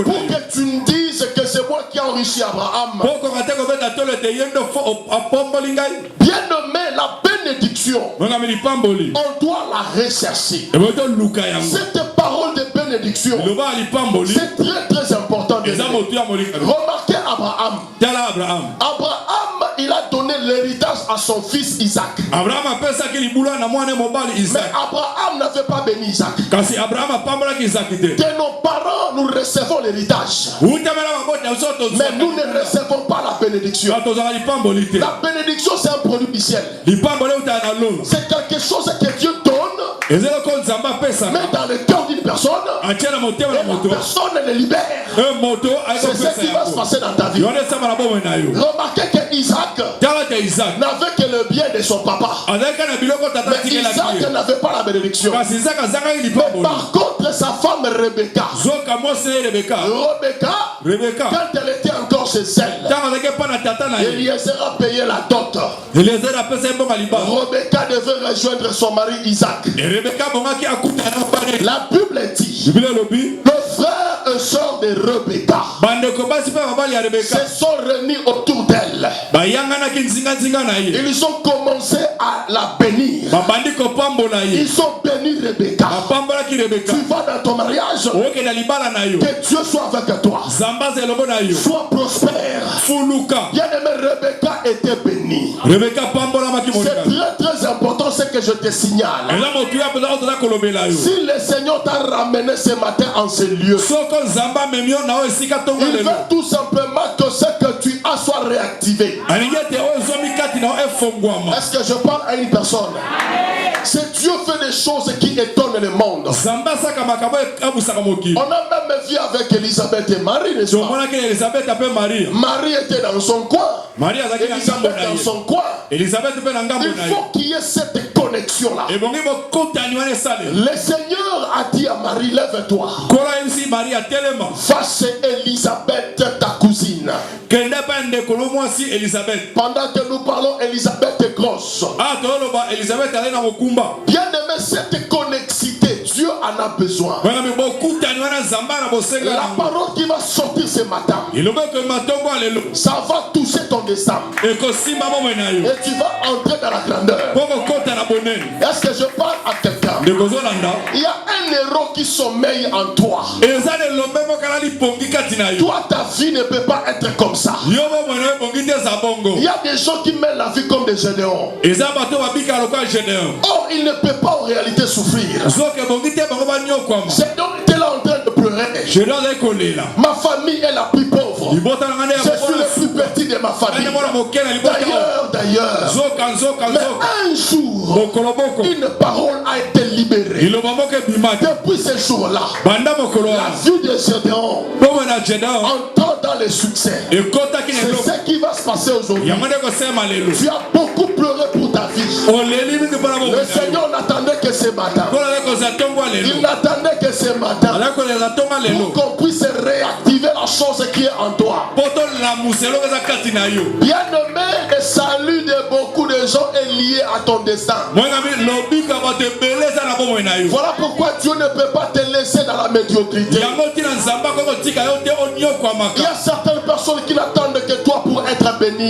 Pour que tu me dises que c'est moi qui ai enrichi Abraham. Bien nommé, la bénédiction, on doit la rechercher. Cette parole de bénédiction, c'est très très important. Remarquez Abraham. Abraham, il a donné l'héritage à son fils Isaac. Mais Abraham n'avait pas béni Isaac. De nos parents, nous recevons l'héritage. Mais nous ne recevons pas la bénédiction. La bénédiction, c'est un produit du ciel. C'est quelque chose que Dieu donne, mais dans le cœur d'une personne, et la personne le libère. C'est ce qui va se passer dans ta vie. Remarquez que Isaac n'avait que le bien de son papa. Mais Isaac n'avait pas la bénédiction. Mais par contre, sa femme Rebecca, quand elle était encore chez elle, Eliezer a payé la dot. Rebecca devait rejoindre son mari Isaac. La Bible dit, le frère et soeur de Rebecca se sont réunis autour d'elle. Ils ont commencé à la bénir. Ils ont béni Rebecca. Tu vas dans ton mariage, que Dieu soit avec toi, sois prospère. Bien aimé, Rebecca était bénie. C'est très très important ce que je te signale. Si le Seigneur t'a ramené ce matin en ce lieu, il veut tout simplement que ce que tu as soit réactivé. Est-ce que je parle à une personne? C'est Dieu fait des choses qui étonnent le monde. On a même vu avec Elisabeth et Marie, n'est-ce pas? Marie était dans son coin. Elisabeth dans son coin. Il faut qu'il y ait cette connexion-là. Le Seigneur a dit à Marie, lève-toi. Face Elisabeth, ta cousine. Pendant que nous parlons, Elisabeth est grosse. Bien aimé, cette connexité, Dieu en a besoin. La parole qui va sortir ce matin, ça va toucher ton destin. Et tu vas entrer dans la grandeur. Est-ce que je parle à quelqu'un? Il y a un héros qui sommeille en toi. Toi, ta vie ne peut pas être comme ça. Il y a des gens qui mènent la vie comme des Gédéons. Oh, il ne peut pas en réalité souffrir. C'est donc tu es là en train de pleurer. Ma famille est la plus pauvre. Je suis le plus petit de ma famille. D'ailleurs. Mais un jour, une parole a été libérée. Depuis ce jour-là, la vie de Gédéon entend dans le succès. C'est ce qui va se passer aujourd'hui. Tu as beaucoup pleuré pour ta vie. Le Seigneur n'attendait que ce matin. Il n'attendait que ce matin pour qu'on puisse réactiver la chose qui est en toi. Bien-aimé, le salut de beaucoup de gens est lié à ton destin. Voilà pourquoi Dieu ne peut pas te laisser dans la médiocrité. Il y a certaines personnes qui n'attendent que toi pour être béni.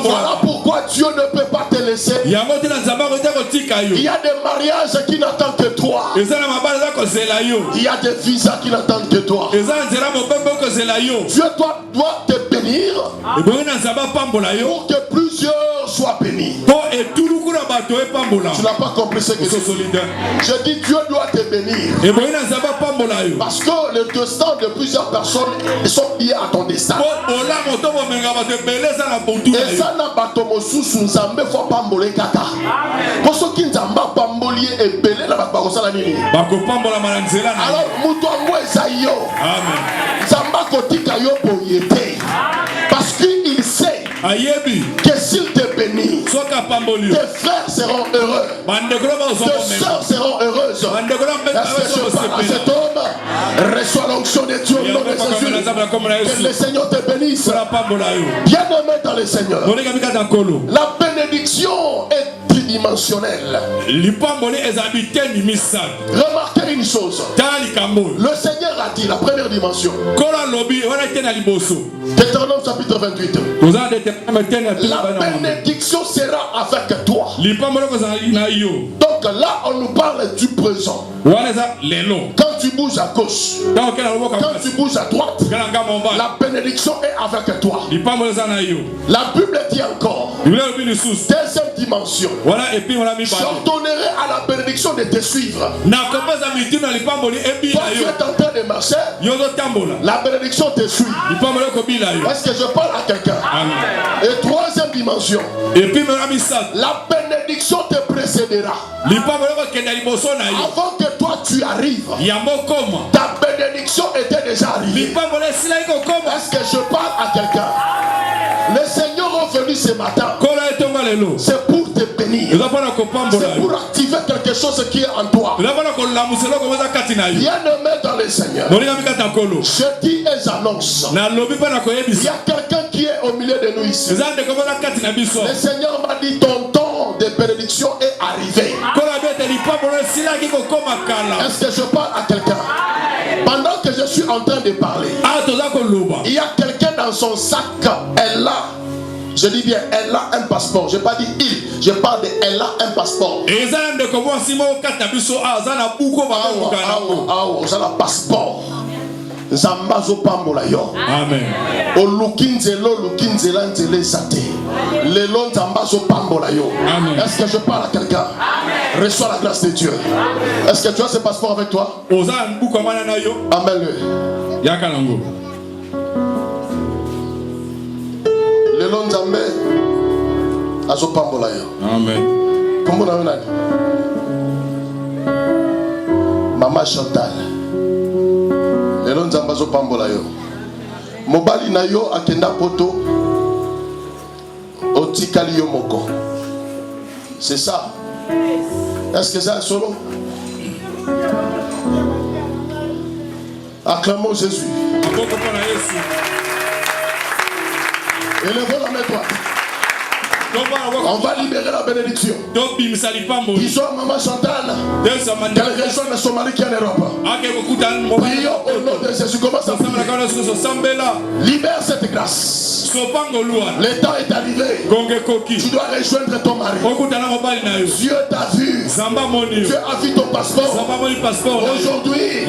Voilà pourquoi Dieu ne peut pas te laisser. Il y a des mariages qui n'attendent que toi. Il y a des visas qui n'attendent que toi. Dieu doit te bénir pour que plusieurs soient bénis. Tu n'as pas compris ce que je dis. Je dis Dieu doit te bénir. Parce que le destin de plusieurs personnes sont liés à ton destin. Et ça n'a pas ton sous nzambe faut pambolé kaka. Pour ceux qui nzamba pambolier et belé la bakosala nini. Alors muto ngo esayo. Amen. Nzamba kotika yo boyete. Parce qu'il sait que s'il te bénit, tes frères seront heureux, tes soeurs seront heureuses. Est-ce que je parle à cet homme? Reçois l'onction de Dieu au nom de Jésus. Que le Seigneur te bénisse. Bien-aimé dans le Seigneur, la bénédiction est tridimensionnelle. Remarquez une chose. Le Seigneur a dit la première dimension. Deutéronome chapitre 28. La bénédiction sera avec toi. Donc là, on nous parle du présent. Quand tu bouges à gauche, quand tu bouges à droite, la bénédiction est avec toi. La Bible dit encore, deuxième dimension, j'ordonnerai à la bénédiction de te suivre. Toi, tu es en train de marcher, la bénédiction te suit. Est-ce que je parle à quelqu'un? Et troisième dimension, la bénédiction te précédera. Avant que toi tu arrives, ta bénédiction était déjà arrivée. Est-ce que je parle à quelqu'un? Le Seigneur est venu ce matin. C'est pour te bénir. C'est pour activer quelque chose qui est en toi. Bien-aimé dans le Seigneur, je dis et j'annonce, il y a quelqu'un qui est au milieu de nous ici. Le Seigneur m'a dit ton temps de bénédiction est arrivé. Est-ce que je parle à quelqu'un? Pendant que je suis en train de parler, il y a quelqu'un dans son sac. Elle a, je dis bien, elle a un passeport. Je n'ai pas dit il, je parle de elle a un passeport. Elle a un passeport. Zambazo pambola yo. Amen. O lukinzelo lukinzela nzele sate. Lelo zambazo pambola yo. Amen. Est-ce que je parle à quelqu'un? Reçois la grâce de Dieu. Est-ce que tu as ce passeport avec toi? Amen. Yakalango. Lelo nzambe azo pambola yo. Amen. Comment on a dit? Maman Chantal. Lelo nzamba zo pambola yo. Mobali na yo akenda poto otikali yo moko. C'est ça. Est-ce que c'est solo? Acclamons Jésus. Élevons la main droite. On va libérer la bénédiction. Ils ont maman Chantal. Qu'elle rejoigne son mari qui est en Europe. Prions au nom de Jésus. Commence à prier. Libère cette grâce. Le temps est arrivé. Tu dois rejoindre ton mari. Dieu t'a vu. Dieu a vu ton passeport. Aujourd'hui,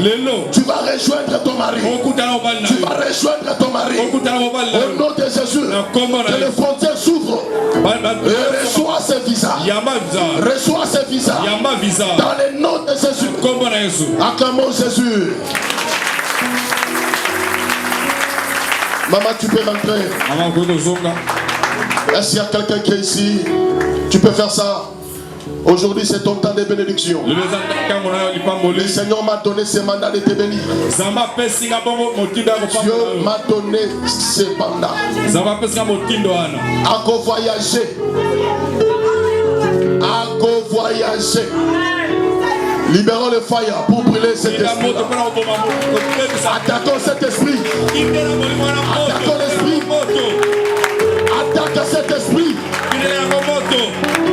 tu vas rejoindre ton mari. Tu vas rejoindre ton mari. Au nom de Jésus, que les frontières s'ouvrent. Et reçois ce visa. Reçois ce visa. Dans le nom de Jésus. Acclamons Jésus. Maman, tu peux rentrer. Est-ce qu'il y a quelqu'un qui est ici? Tu peux faire ça. Aujourd'hui, c'est ton temps de bénédiction. Le Seigneur m'a donné ce mandat de te bénir. Dieu m'a donné ce mandat. À go voyager. À go voyager. Libérons le fire pour brûler cet esprit. Attaquons cet esprit. Attaquons l'esprit. Attaque cet esprit.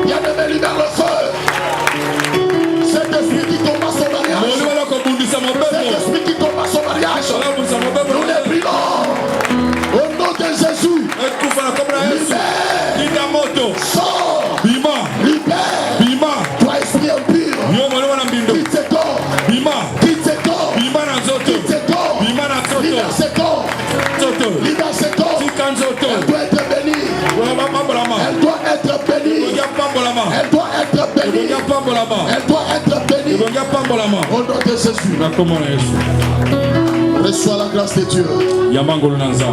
Bien-aimé, libère le feu. Cet esprit qui combat son mariage. Cet esprit qui combat son mariage. Nous les brûlons. Au nom de Jésus. Libère. Sors. Libère. Toi, esprit impur. Quitte ce corps. Quitte ce corps. Quitte ce corps. Libère ce corps. Libère ce corps. Elle doit être bénie. Elle doit être bénie. Elle doit être bénie. Elle doit être bénie. Au nom de Jésus. Reçois la grâce de Dieu.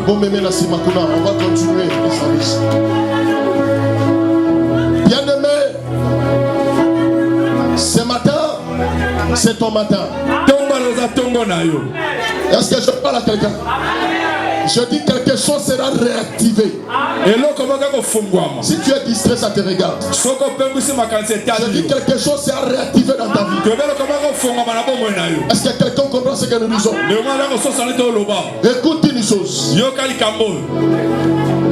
Bon, mémé la Simakuna, on va continuer le service. Bien-aimé, ce matin, c'est ton matin. Est-ce que je parle à quelqu'un? Je dis quelque chose sera réactivé. Si tu es distrait, ça te regarde. Je dis quelque chose sera réactivé dans ta vie. Est-ce que quelqu'un comprend ce que nous disons? Écoute une chose.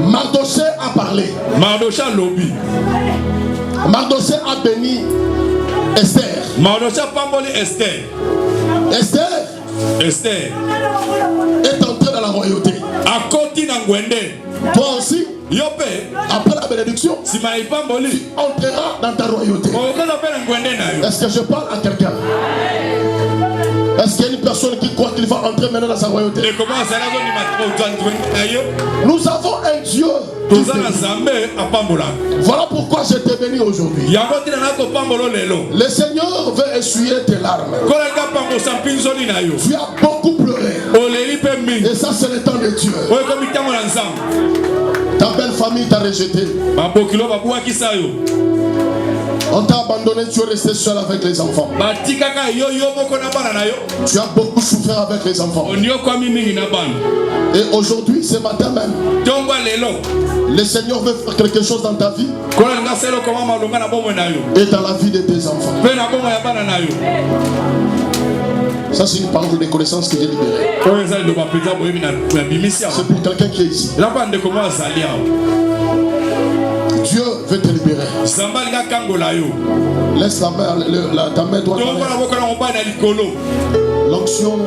Mardoché a parlé. Mardoché a béni Esther. Esther est entrée dans la royauté. Toi aussi, après la bénédiction, tu entreras dans ta royauté. Est-ce que je parle à quelqu'un? Est-ce qu'il y a une personne qui croit qu'il va entrer maintenant dans sa royauté? Nous avons un Dieu. Voilà pourquoi je t'ai béni aujourd'hui. Le Seigneur veut essuyer tes larmes. Tu as beaucoup pleuré. Et ça, c'est le temps de Dieu. Ta belle famille t'a rejeté. On t'a abandonné, tu es resté seul avec les enfants. Tu as beaucoup souffert avec les enfants. Et aujourd'hui, ce matin même, le Seigneur veut faire quelque chose dans ta vie et dans la vie de tes enfants. Ça, c'est une parole de connaissance que j'ai libérée. C'est pour quelqu'un qui est ici. Dieu veut te libérer. Laisse ta main droite. L'onction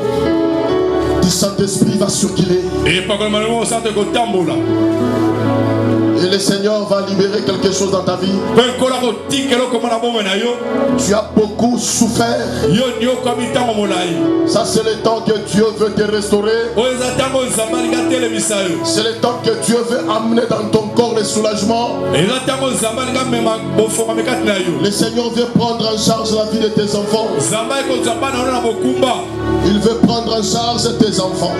du Saint-Esprit va circuler. Et le Seigneur va libérer quelque chose dans ta vie. Tu as beaucoup souffert. Ça, c'est le temps que Dieu veut te restaurer. C'est le temps que Dieu veut amener dans ton corps le soulagement. Le Seigneur veut prendre en charge la vie de tes enfants. Il veut prendre en charge tes enfants.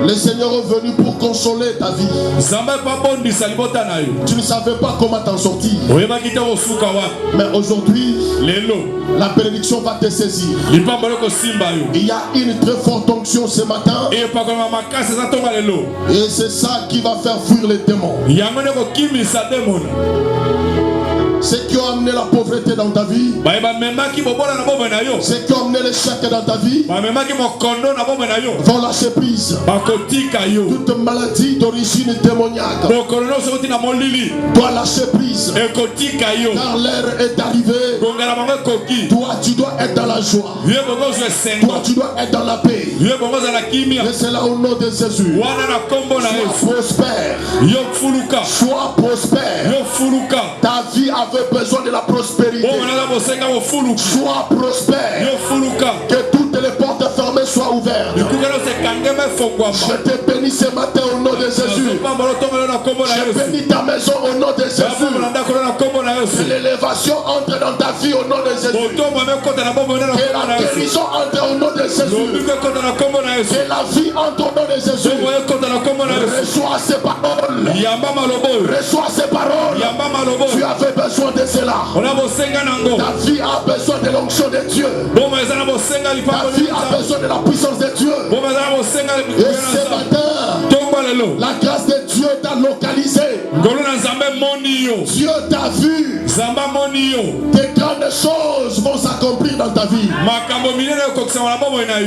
Le Seigneur est venu pour consoler ta vie. Tu ne savais pas comment t'en sortir. Mais aujourd'hui, la bénédiction va te saisir. Il y a une très forte onction ce matin. Et c'est ça qui va faire fuir les démons. Ceux qui ont amené la pauvreté dans ta vie, ceux qui ont amené l'échec dans ta vie, vont lâcher prise. Toute maladie d'origine démoniaque doit lâcher prise. Car l'heure est arrivée. Toi, tu dois être dans la joie. Toi, tu dois être dans la paix. Et c'est là au nom de Jésus. Sois prospère. Sois prospère. Ta vie avait besoin de la prospérité. prospérité. Sois prospère. Que toutes les portes fermées soient ouvertes. Je te bénis ce matin au nom de Jésus. Je bénis ta maison au nom de Jésus. Que l'élévation entre dans ta vie au nom de Jésus. Que la guérison entre au nom de Jésus. Que la vie entre au nom de Jésus. Reçois ces paroles. Reçois ces paroles. Tu avais besoin de cela. Ta vie a besoin de l'onction de Dieu. Ta vie a besoin de la puissance de Dieu. Et ce matin, la grâce de Dieu t'a localisé. Dieu t'a vu. Des grandes choses vont s'accomplir dans ta vie.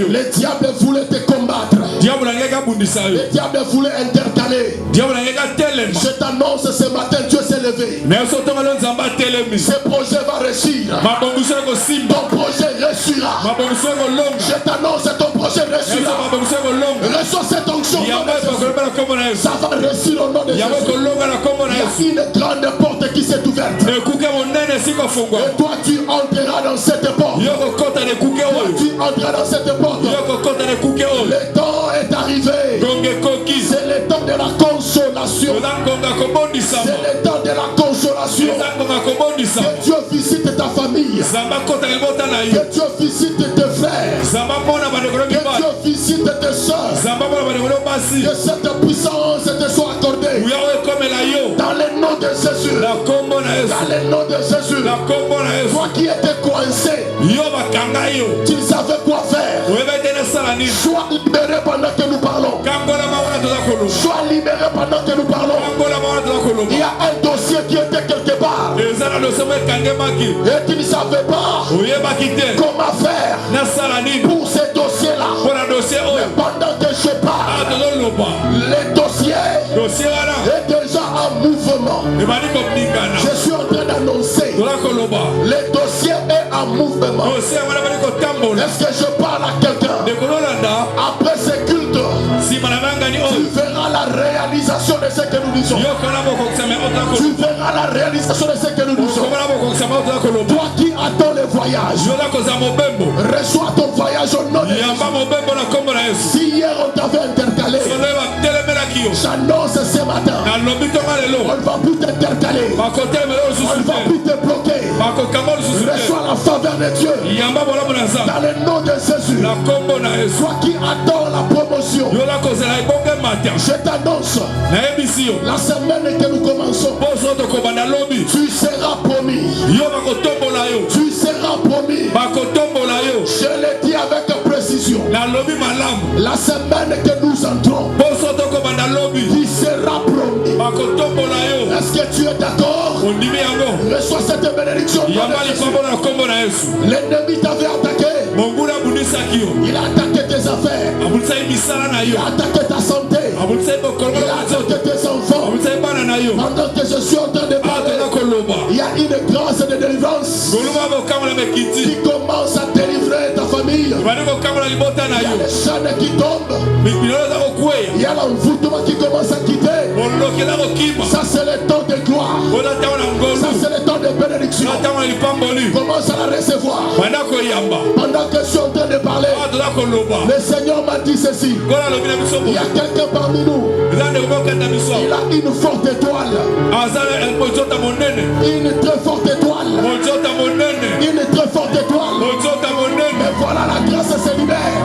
Le diable voulait te combattre. Le diable voulait intercaler. Je t'annonce ce matin, Dieu s'est levé. Ce projet va réussir. Ton projet réussira. Je t'annonce, ton projet réussira. Reçois cette onction. Ça va réussir au nom de Jésus. Il y a une grande porte qui s'est ouverte. Et toi tu entreras dans cette porte. Toi tu entreras dans cette porte. Le temps est arrivé. C'est le temps de la consolation. C'est le temps de la consolation. Que Dieu visite ta famille. Que Dieu visite tes frères. Que Dieu visite tes soeurs. Que cette puissance te soit accordée. Dans le nom de Jésus. Dans le nom de Jésus. Toi qui étais coincé, tu ne savais quoi faire. Sois libéré pendant que nous parlons. Sois libéré pendant que nous parlons. Il y a un dossier qui était quelque part. Et tu ne savais pas comment faire pour ce dossier-là. Mais pendant que je parle, le dossier est déjà en mouvement. Je suis en train d'annoncer. Le dossier est en mouvement. Est-ce que je parle à quelqu'un? Après ce culte, tu verras la réalisation de ce que nous disons. Tu verras la réalisation de ce que nous disons. Toi qui attends le voyage, reçois ton voyage au nom de Jésus. Si hier on t'avait intercalé, j'annonce ce matin, on ne va plus t'intercaler. On ne va plus te bloquer. Reçois la faveur de Dieu. Dans le nom de Jésus. Toi qui attends la promotion, je t'annonce, la semaine que nous commençons, tu seras promis. Tu seras promis. Je le dis avec précision. La semaine que nous entrons, tu seras promis. Est-ce que tu es d'accord? Reçois cette bénédiction. L'ennemi t'avait attaqué. Il a attaqué tes affaires. Il a attaqué ta santé. Il a attaqué tes enfants. Pendant que je suis en train de parler, il y a une grâce de délivrance qui commence à délivrer ta famille. Il y a les chaînes qui tombent. Il y a l'envoûtement qui commence à quitter. Ça c'est le temps de gloire. Ça c'est le temps de bénédiction. Commence à la recevoir. Pendant que je suis en train de parler, le Seigneur m'a dit ceci. Il y a quelqu'un parmi nous. Il a une forte étoile. Une très forte étoile. Une très forte étoile. Mais voilà, la grâce se libère.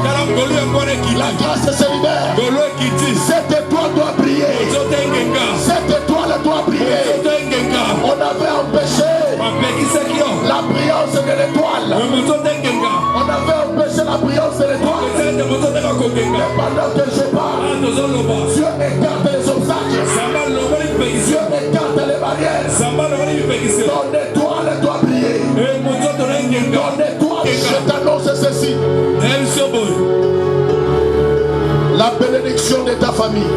La grâce se libère. Cette étoile doit briller. Cette étoile doit briller. On avait empêché la brillance de l'étoile. On avait empêché la brillance de l'étoile. Mais pendant que je parle, Dieu écarte les obstacles. Dieu écarte les barrières. Ton étoile doit briller. Ton étoile, je t'annonce ceci. La bénédiction de ta famille,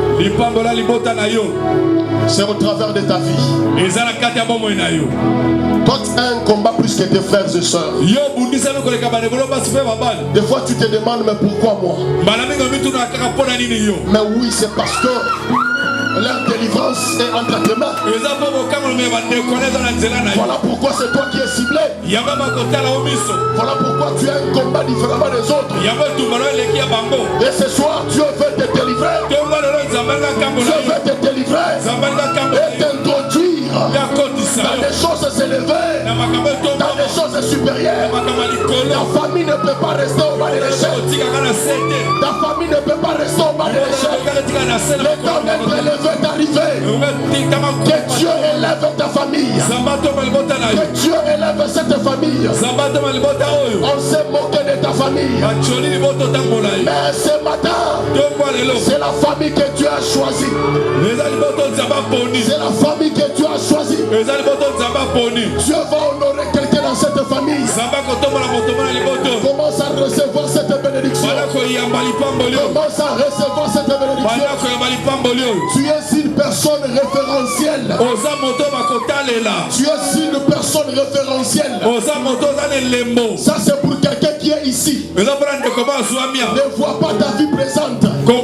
c'est au travers de ta vie. Toi, tu as un combat plus que tes frères et sœurs. Des fois, tu te demandes, mais pourquoi moi? Mais oui, c'est parce que Leur délivrance est entre tes mains. Voilà pourquoi c'est toi qui es ciblé. Voilà pourquoi tu as un combat différemment des autres. Et ce soir, Dieu veut te délivrer. Dieu veut te délivrer et t'introduire dans des choses élevées, dans des choses supérieures. Ta famille ne peut pas rester au bas de l'échelle. Ta famille ne peut pas rester au bas de l'échelle. Le temps d'être élevé est arrivé. Que Dieu élève ta famille. Que Dieu élève cette famille. On s'est moqué de ta famille. Mais ce matin, c'est la famille que Dieu a choisie. C'est la famille que Dieu a choisie. Dieu va honorer quelqu'un dans cette famille. Commence à recevoir cette bénédiction. Commence à recevoir cette bénédiction. Tu es une personne référentielle. Tu es une personne référentielle. Ça c'est pour quelqu'un qui est ici. Ne vois pas ta vie présente. Il y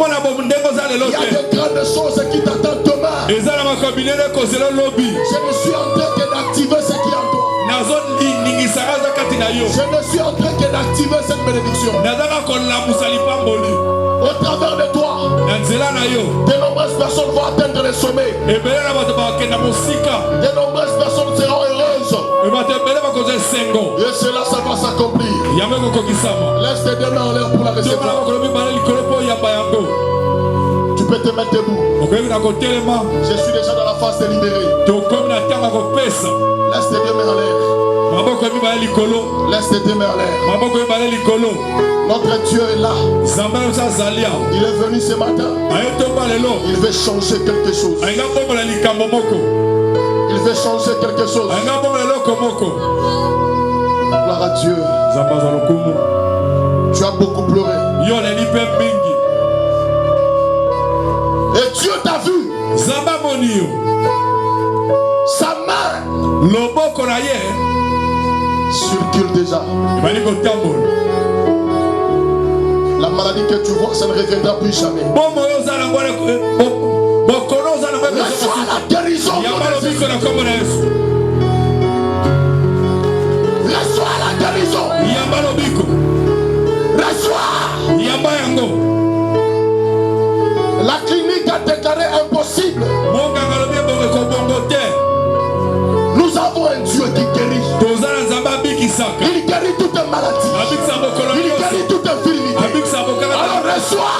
a de grandes choses qui t'attendent demain. Je ne suis en train que d'activer ce qui est en toi. Je ne suis en train que d'activer cette bénédiction. Au travers de toi, de nombreuses personnes vont atteindre les sommets. De nombreuses personnes seront heureuses. Et cela, ça va s'accomplir. Laisse tes deux mains en l'air pour la recevoir. Tu peux te mettre debout. Je suis déjà dans la phase de libérer. Laisse tes deux mains en l'air. Laisse tes deux mains en l'air. Notre Dieu est là. Il est venu ce matin. Il veut changer quelque chose. Il veut changer quelque chose. Gloire à Dieu. Tu as beaucoup pleuré. Et Dieu t'a vu. Sa main circule déjà. La maladie que tu vois, ça ne reviendra plus jamais. Reçois la guérison. Reçois la guérison. Reçois. La clinique a déclaré impossible. Nous avons un Dieu qui guérit. Il guérit toute maladie. Il guérit toute infirmité. Alors reçois.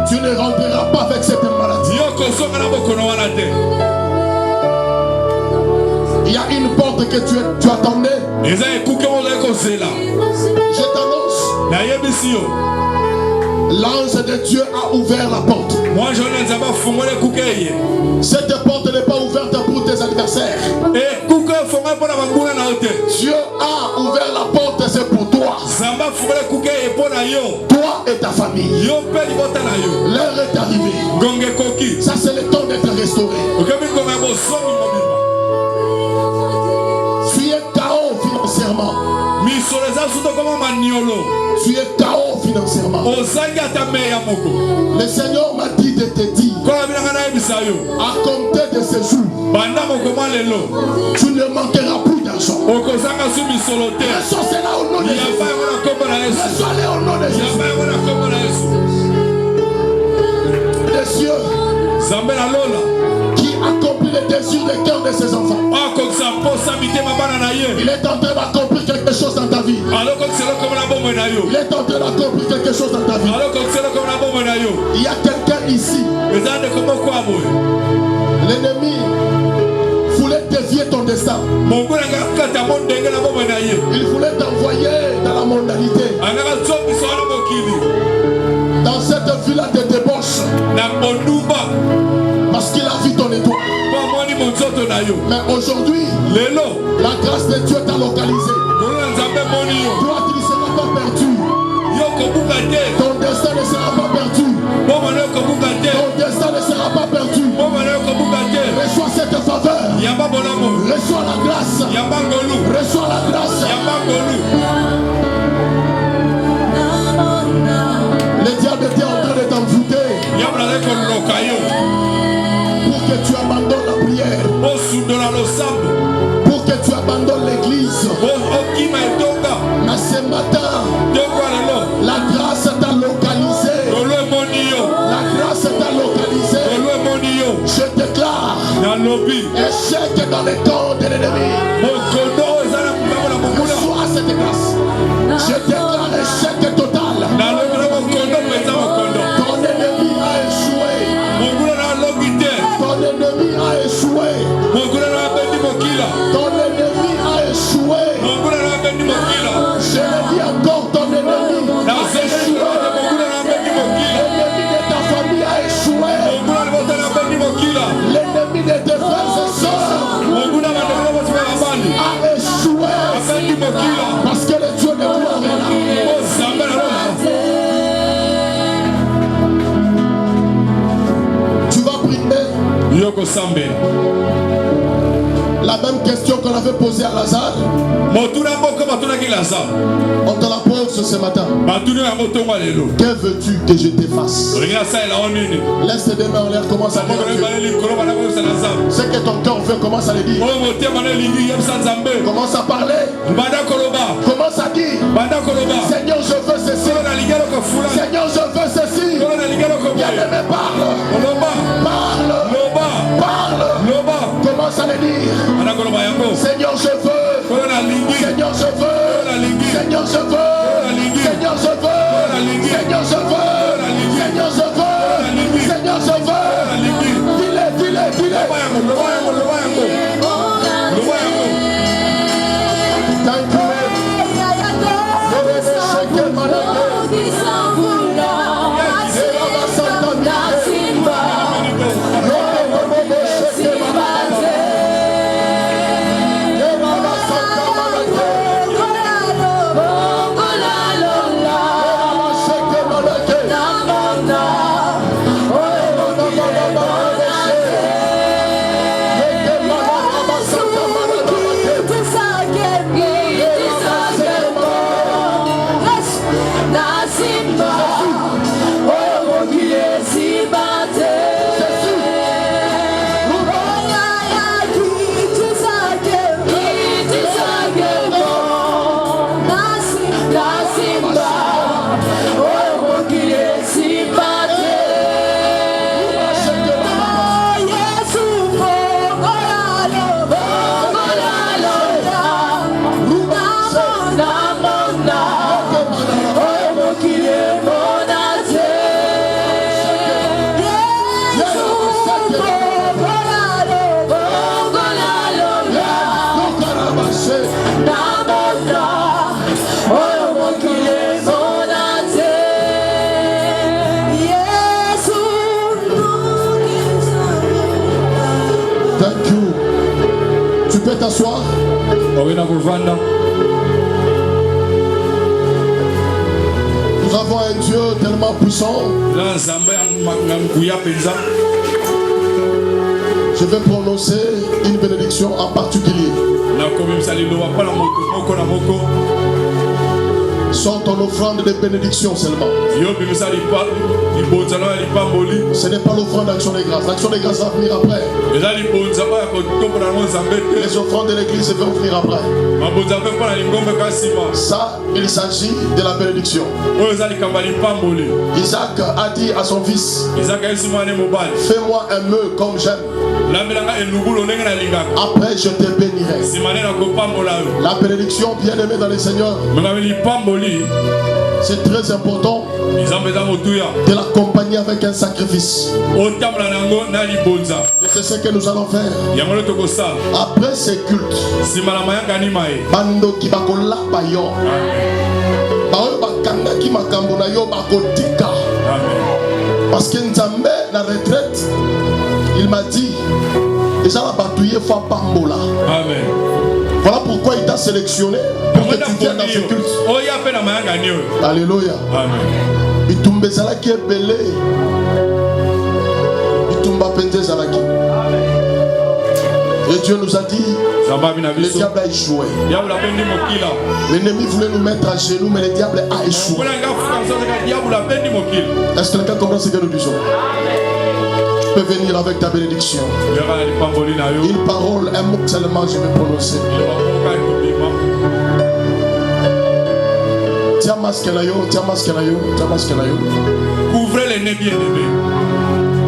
Tu ne rentreras pas avec cette maladie. Il y a une porte que tu attendais. Je t'annonce. L'ange de Dieu a ouvert la porte. Cette porte n'est pas ouverte pour tes adversaires. Dieu a ouvert la porte, c'est pour toi. Toi et ta famille. L'heure est arrivée. Ça c'est le temps d'être restauré. Tu es KO financièrement. Tu es KO financièrement. Le Seigneur m'a dit de te dire, à compter de ce jour, tu ne manqueras plus d'argent. Reçois cela au nom de Jésus. Reçois-le au nom de Jésus. Les cieux qui accomplit les désirs du cœur de ses enfants. Il est en train d'accomplir quelque chose dans ta vie. Il est en train d'accomplir quelque chose dans ta vie. Il y a quelqu'un ici. L'ennemi voulait dévier ton destin. Il voulait t'envoyer dans la mondanité. Dans cette ville de débauche. Parce qu'il a vu ton étoile. Mais aujourd'hui, la grâce de Dieu t'a localisé. Toi, tu ne seras pas perdu. Ton destin ne sera pas perdu. Ton destin ne sera pas perdu. Reçois cette faveur. Reçois la grâce. Reçois la grâce. Le diable était en train de t'envoûter. pour que tu abandonnes l'église. Mais ce matin, la grâce t'a localisé. La grâce t'a localisé. Je déclare échec dans les temps de l'ennemi. Reçois cette grâce. Je déclare échec total. Ton ennemi a échoué. Ton ennemi a échoué. Ton ennemi a échoué. Je le dis encore, ton ennemi a échoué. L'ennemi de ta famille a échoué. L'ennemi de tes frères et sœurs a échoué. Parce que le Dieu de gloire est là. Tu vas prier la même question qu'on avait posée à Lazare. On te la pose ce matin. Que veux-tu que je te fasse? Laisse tes deux mains en l'air, commence à dire. Ce que ton cœur veut, commence à le dire. Commence à parler. Commence à dire. Seigneur, je veux ceci. Seigneur, je veux ceci. Bien-aimé, parle. Parle. Commence à le dire. Seigneur, je veux. Seigneur, je veux. Seigneur, je veux. Seigneur, je veux. Seigneur, je veux. Seigneur, je veux. Seigneur, je veux. Dis-le. Thank you. Tu peux t'asseoir. Nous avons un Dieu tellement puissant. Je vais prononcer une bénédiction en particulier. Sors ton offrande de bénédiction seulement. Ce n'est pas l'offrande d'action de grâce. L'action de grâce va venir après. Les offrandes de l'église vont venir après. Ça, il s'agit de la bénédiction. Isaac a dit à son fils, fais-moi un meuble comme j'aime. Après je te bénirai. La bénédiction, bien aimée dans le Seigneur, c'est très important de l'accompagner avec un sacrifice. Et c'est ce que nous allons faire. Après ces cultes, bando ki bakola bayo bayo bakanga ki makambo na yo bakotika. Parce que Nzambe la retraite, il m'a dit déjà la batouille fa pambola. Amen. Voilà pourquoi il t'a sélectionné pour que tu viennes dans ce culte. Alléluia. Amen. Itumbe zalaki ebele. Itumba pende zalaki. Et Dieu nous a dit, le diable a échoué. L'ennemi voulait nous mettre à genoux, mais le diable a échoué. Est-ce que quelqu'un comprend ce que nous disons? peux venir avec ta bénédiction. Une parole, un mot seulement je vais prononcer. Tiens masque na yo, tiens masque na yo, tiens masque na yo. Couvrez les nez bien aimés.